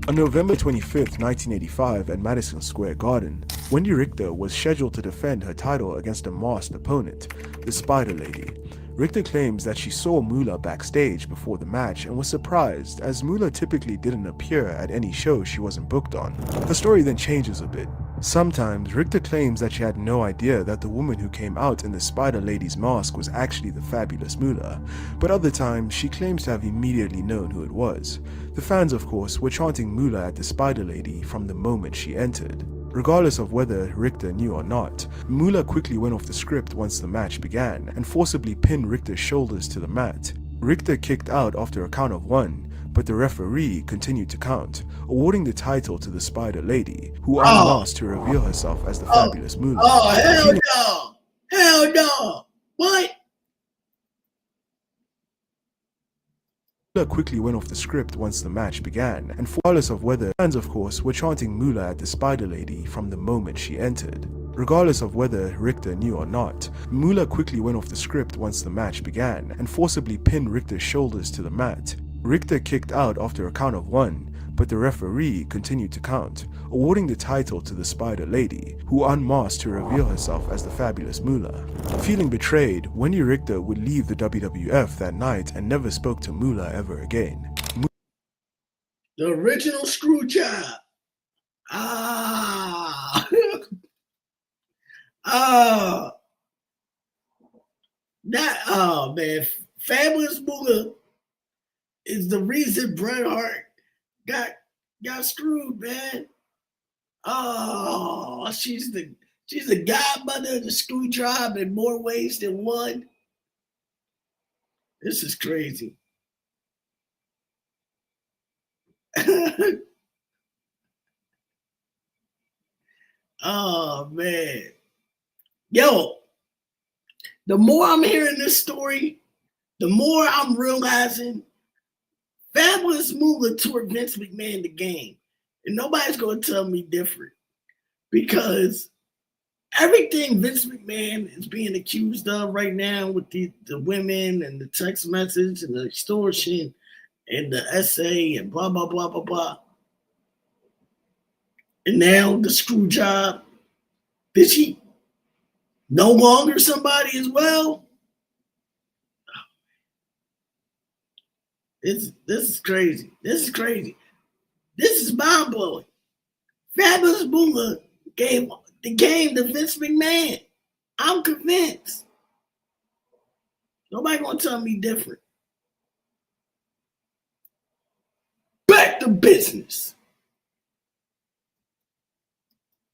On November 25, 1985 at Madison Square Garden, Wendy Richter was scheduled to defend her title against a masked opponent, the Spider Lady. Richter claims that she saw Moolah backstage before the match and was surprised, as Moolah typically didn't appear at any show she wasn't booked on. The story then changes a bit. Sometimes, Richter claims that she had no idea that the woman who came out in the Spider Lady's mask was actually the fabulous Moolah, but other times she claims to have immediately known who it was. The fans, of course, were chanting Moolah at the Spider Lady from the moment she entered. Regardless of whether Richter knew or not, Moolah quickly went off the script once the match began and forcibly pinned Richter's shoulders to the mat. Richter kicked out after a count of 1, but the referee continued to count, awarding the title to the Spider Lady, who unmasked to reveal herself as the fabulous Moolah. Oh, hell no! Hell no! What? Moolah quickly went off the script once the match began, and regardless of whether fans, of course, were chanting Moolah at the Spider Lady from the moment she entered. Regardless of whether Richter knew or not, Moolah quickly went off the script once the match began and forcibly pinned Richter's shoulders to the mat. Richter kicked out after a count of 1, but the referee continued to count, awarding the title to the Spider Lady, who unmasked to reveal herself as the fabulous Moolah. Feeling betrayed, Wendy Richter would leave the WWF that night and never spoke to Moolah ever again. The original screw job. Ah. Oh man, fabulous Moolah is the reason Bret Hart got screwed, man. Oh, she's the godmother of the screw job in more ways than one. This is crazy. Oh man. Yo, the more I'm hearing this story, the more I'm realizing Fabulous Moolah toward Vince McMahon the game. And nobody's going to tell me different. Because everything Vince McMahon is being accused of right now with the women and the text message and the extortion and the essay and blah, blah, blah, blah, blah. And now the screw job. Is she no longer somebody as well? This is crazy. This is crazy. This is mind blowing. Fabulous Moolah gave the game to Vince McMahon. I'm convinced. Nobody gonna tell me different. Back to business.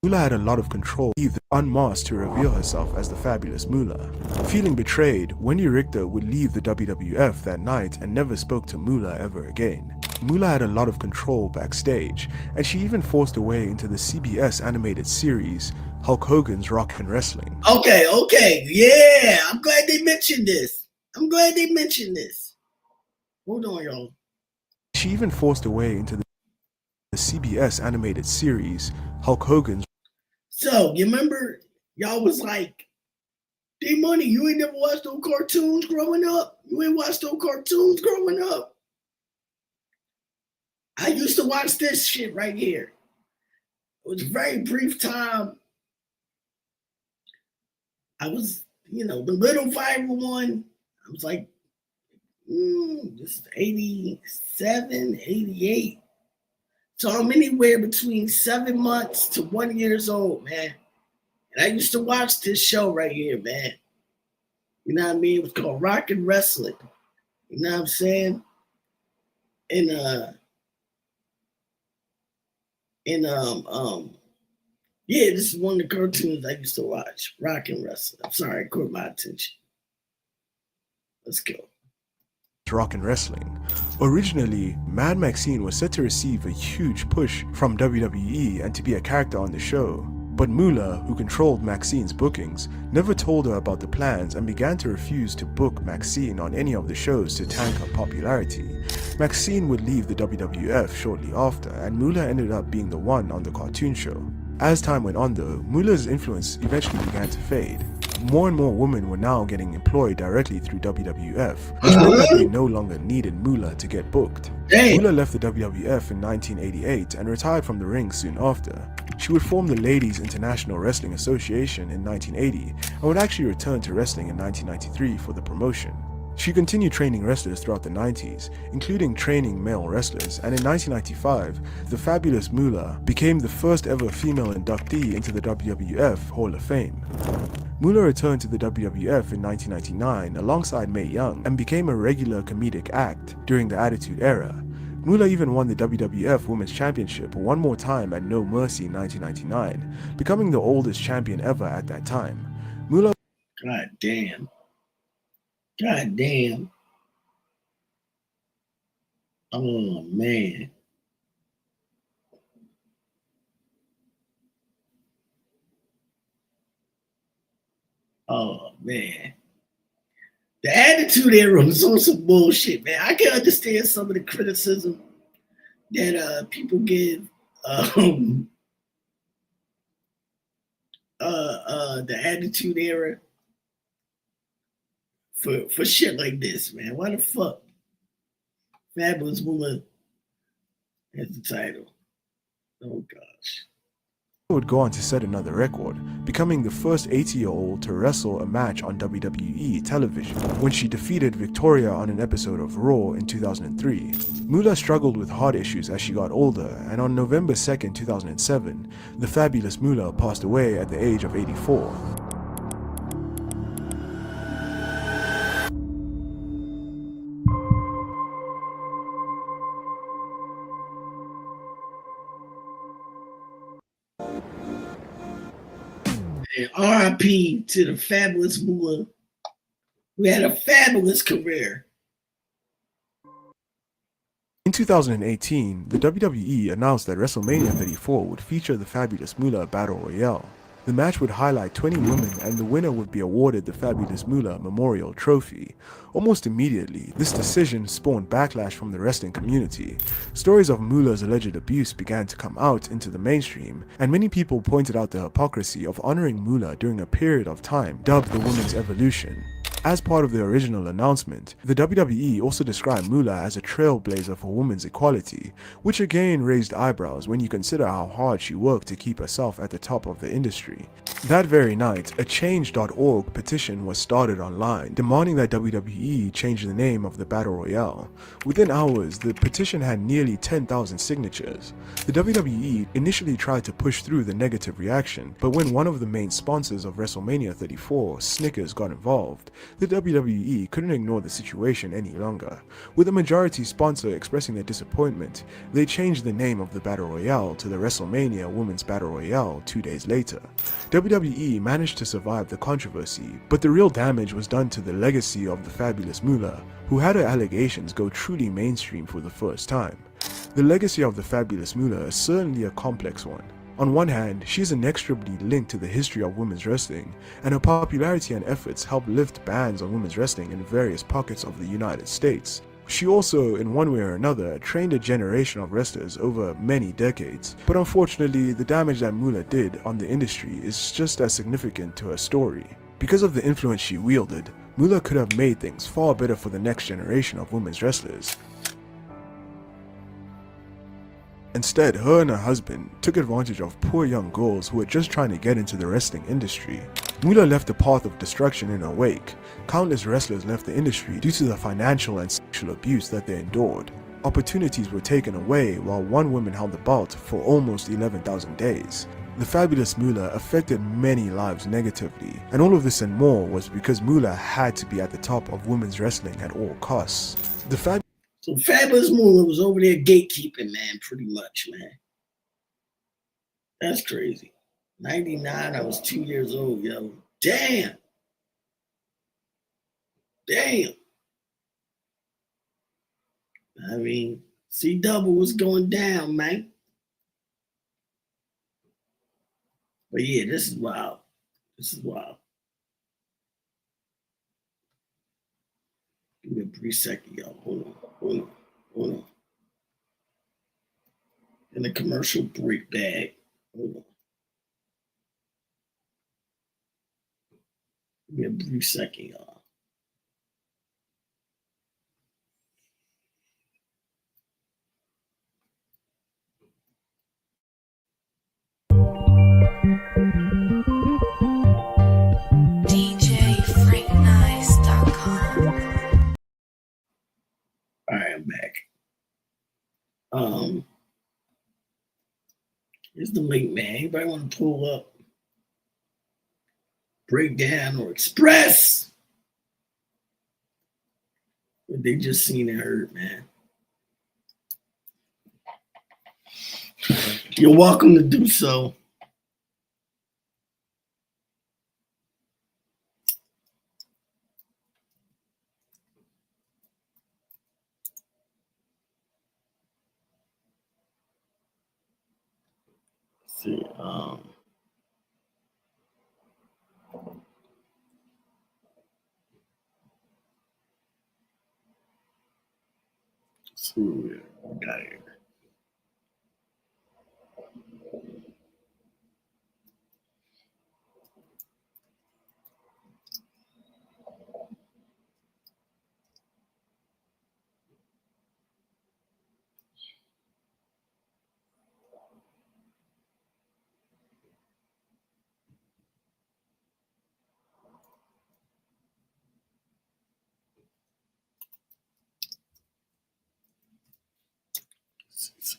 Moolah had a lot of control, either unmasked to reveal herself as the fabulous Moolah. Feeling betrayed, Wendy Richter would leave the WWF that night and never spoke to Moolah ever again. Moolah had a lot of control backstage, and she even forced her way into the CBS animated series, Hulk Hogan's Rock and Wrestling. Okay, yeah, I'm glad they mentioned this. Hold on, y'all. She even forced her way into the CBS animated series, Hulk Hogan's. So, you remember, y'all was like, D-Money, you ain't never watched those cartoons growing up? I used to watch this shit right here. It was a very brief time. I was, the little viral one. I was like, this is 87, 88. So I'm anywhere between 7 months to 1 year old, man. And I used to watch this show right here, man. You know what I mean? It was called Rock and Wrestling. You know what I'm saying? And yeah, this is one of the cartoons I used to watch. Rock and Wrestling. I'm sorry, it caught my attention. Let's go. Rock and Wrestling. Originally, Mad Maxine was set to receive a huge push from WWE and to be a character on the show. But Moolah, who controlled Maxine's bookings, never told her about the plans and began to refuse to book Maxine on any of the shows to tank her popularity. Maxine would leave the WWF shortly after, and Moolah ended up being the one on the cartoon show. As time went on though, Moolah's influence eventually began to fade. More and more women were now getting employed directly through WWF, which meant that they no longer needed Moolah to get booked. Moolah left the WWF in 1988 and retired from the ring soon after. She would form the Ladies International Wrestling Association in 1980 and would actually return to wrestling in 1993 for the promotion. She continued training wrestlers throughout the 90s, including training male wrestlers, and in 1995, the fabulous Moolah became the first ever female inductee into the WWF Hall of Fame. Moolah returned to the WWF in 1999 alongside Mae Young and became a regular comedic act during the Attitude Era. Moolah even won the WWF Women's Championship one more time at No Mercy in 1999, becoming the oldest champion ever at that time. Moolah. God damn. God damn. Oh, man. Oh, man. The Attitude Era was on some bullshit, man. I can understand some of the criticism that people give the Attitude Era for shit like this, man. Why the fuck? Fabulous Woman has the title. Oh gosh. Would go on to set another record, becoming the first 80-year-old to wrestle a match on WWE television when she defeated Victoria on an episode of Raw in 2003. Moolah struggled with heart issues as she got older, and on November 2nd, 2007, the fabulous Moolah passed away at the age of 84. And R.I.P. to the fabulous Moolah, who had a fabulous career. In 2018, the WWE announced that WrestleMania 34 would feature the fabulous Moolah Battle Royale. The match would highlight 20 women, and the winner would be awarded the fabulous Moolah Memorial Trophy. Almost immediately, this decision spawned backlash from the wrestling community. Stories of Moolah's alleged abuse began to come out into the mainstream, and many people pointed out the hypocrisy of honoring Moolah during a period of time dubbed the Women's Evolution. As part of the original announcement, the WWE also described Moolah as a trailblazer for women's equality, which again raised eyebrows when you consider how hard she worked to keep herself at the top of the industry. That very night, a Change.org petition was started online, demanding that WWE change the name of the Battle Royale. Within hours, the petition had nearly 10,000 signatures. The WWE initially tried to push through the negative reaction, but when one of the main sponsors of WrestleMania 34, Snickers, got involved, the WWE couldn't ignore the situation any longer. With the majority sponsor expressing their disappointment, they changed the name of the Battle Royale to the WrestleMania Women's Battle Royale 2 days later. WWE managed to survive the controversy, but the real damage was done to the legacy of the fabulous Moolah, who had her allegations go truly mainstream for the first time. The legacy of the fabulous Moolah is certainly a complex one. On one hand, she is inextricably linked to the history of women's wrestling, and her popularity and efforts helped lift bans on women's wrestling in various pockets of the United States. She also, in one way or another, trained a generation of wrestlers over many decades, but unfortunately, the damage that Moolah did on the industry is just as significant to her story. Because of the influence she wielded, Moolah could have made things far better for the next generation of women's wrestlers. Instead, her and her husband took advantage of poor young girls who were just trying to get into the wrestling industry. Moolah left a path of destruction in her wake. Countless wrestlers left the industry due to the financial and sexual abuse that they endured. Opportunities were taken away while one woman held the belt for almost 11,000 days. The fabulous Moolah affected many lives negatively, and all of this and more was because Moolah had to be at the top of women's wrestling at all costs. So Fabulous Moolah was over there gatekeeping, man, pretty much, man. That's crazy. 99, I was 2 years old, yo. Damn. I mean, C-Double was going down, man. But yeah, this is wild. Give me a brief second, y'all. Hold on. In the commercial break bag. Hold on. Give me a brief second, y'all. All right, I'm back. Here's the link, man. Anybody want to pull up, break down, or express what they just seen and heard, man? You're welcome to do so. See, see what we got here.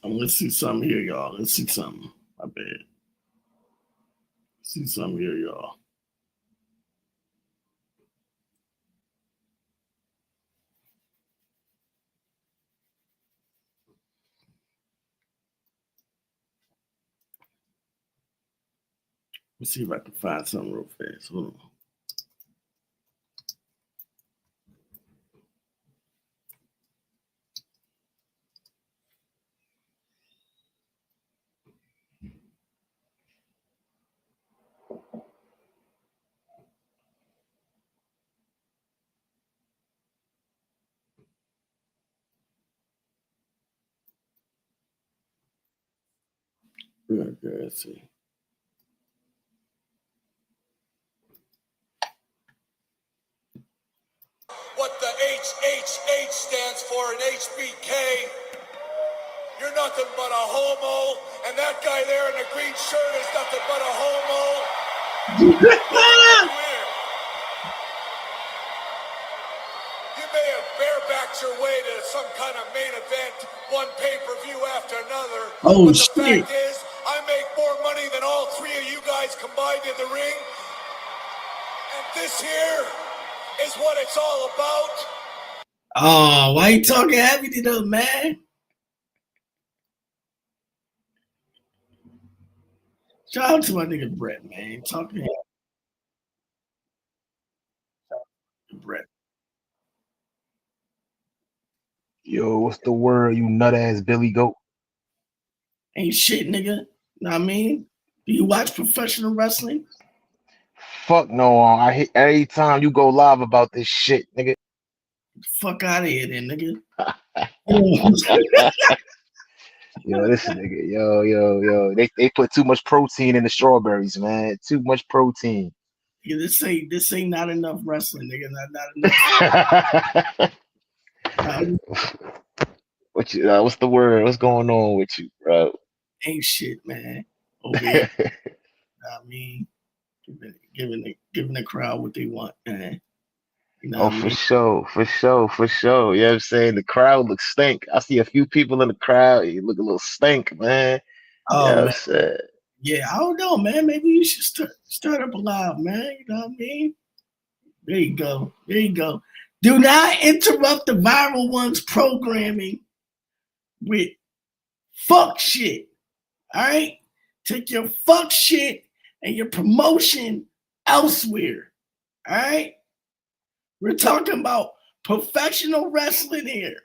Let's see something here, y'all. Let's see something. My bad. See something here, y'all. Let's see if I can find something real fast. Hold on. Okay, let's see. What the HHH stands for in HBK. You're nothing but a homo, and that guy there in the green shirt is nothing but a homo. You may have barebacked your way to some kind of main event, one pay-per-view after another. Oh, but the shit. fact is, I make more money than all three of you guys combined in the ring. And this here is what it's all about. Oh, why you talking heavy to them, man? Shout out to my nigga Brett, man. Talking heavy. Brett. Yo, what's the word, you nut ass Billy Goat? Ain't shit, nigga. Know what I mean? Do you watch professional wrestling? Fuck no, I hate every time you go live about this shit, nigga. Fuck out of here, then, nigga. Yo, this nigga, yo. They put too much protein in the strawberries, man. Too much protein. Yeah, this ain't not enough wrestling, nigga. Not enough. What's the word? What's going on with you, bro? Ain't shit, man. Over here. I mean, giving the crowd what they want, man. You know Oh, what I for mean? sure, for sure, for sure. You know what I'm saying? The crowd looks stink. I see a few people in the crowd. You look a little stink, man. You know Oh what man, I'm saying? yeah. I don't know, man. Maybe you should start up a live, man. You know what I mean? There you go. There you go. Do not interrupt the viral one's programming with fuck shit. All right? Take your fuck shit and your promotion elsewhere. All right? We're talking about professional wrestling here.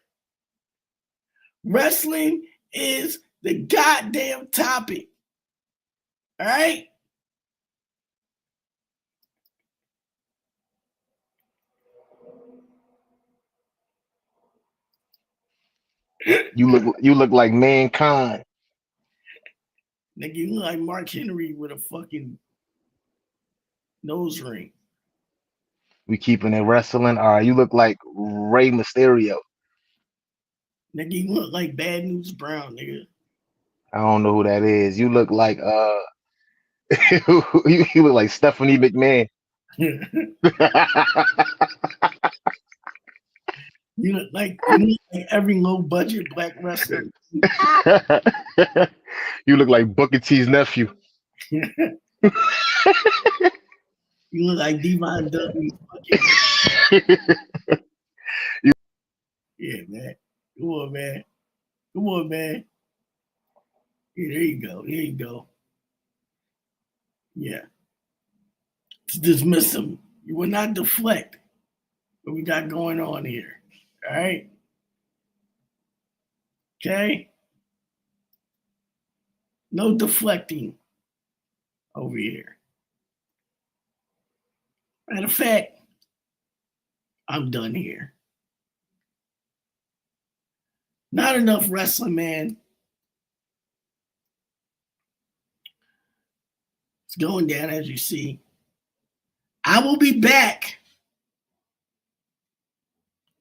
Wrestling is the goddamn topic. All right? You look like mankind. Nigga, you look like Mark Henry with a fucking nose ring. We keeping it wrestling. All right, you look like Rey Mysterio. Nigga, you look like Bad News Brown, nigga. I don't know who that is. You look like you look like Stephanie McMahon. You look like every low budget black wrestler. You look like Booker T's nephew. You look like Devon Dudley's fucking. Yeah, man. Come on, man. Come on, man. Yeah, there you go. There you go. Yeah. To dismiss him. You will not deflect what we got going on here. All right? Okay? No deflecting over here. Matter of fact, I'm done here. Not enough wrestling, man. It's going down as you see. I will be back.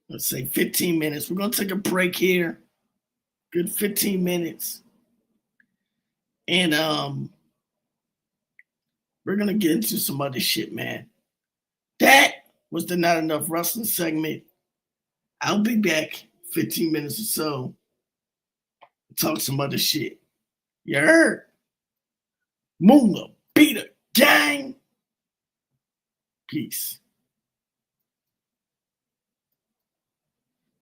Let's say 15 minutes. We're going to take a break here. Good 15 minutes. And we're going to get into some other shit, man. That was the Not Enough Wrestling segment. I'll be back 15 minutes or so. Talk some other shit. You heard? Moonga, Peter, gang. Peace.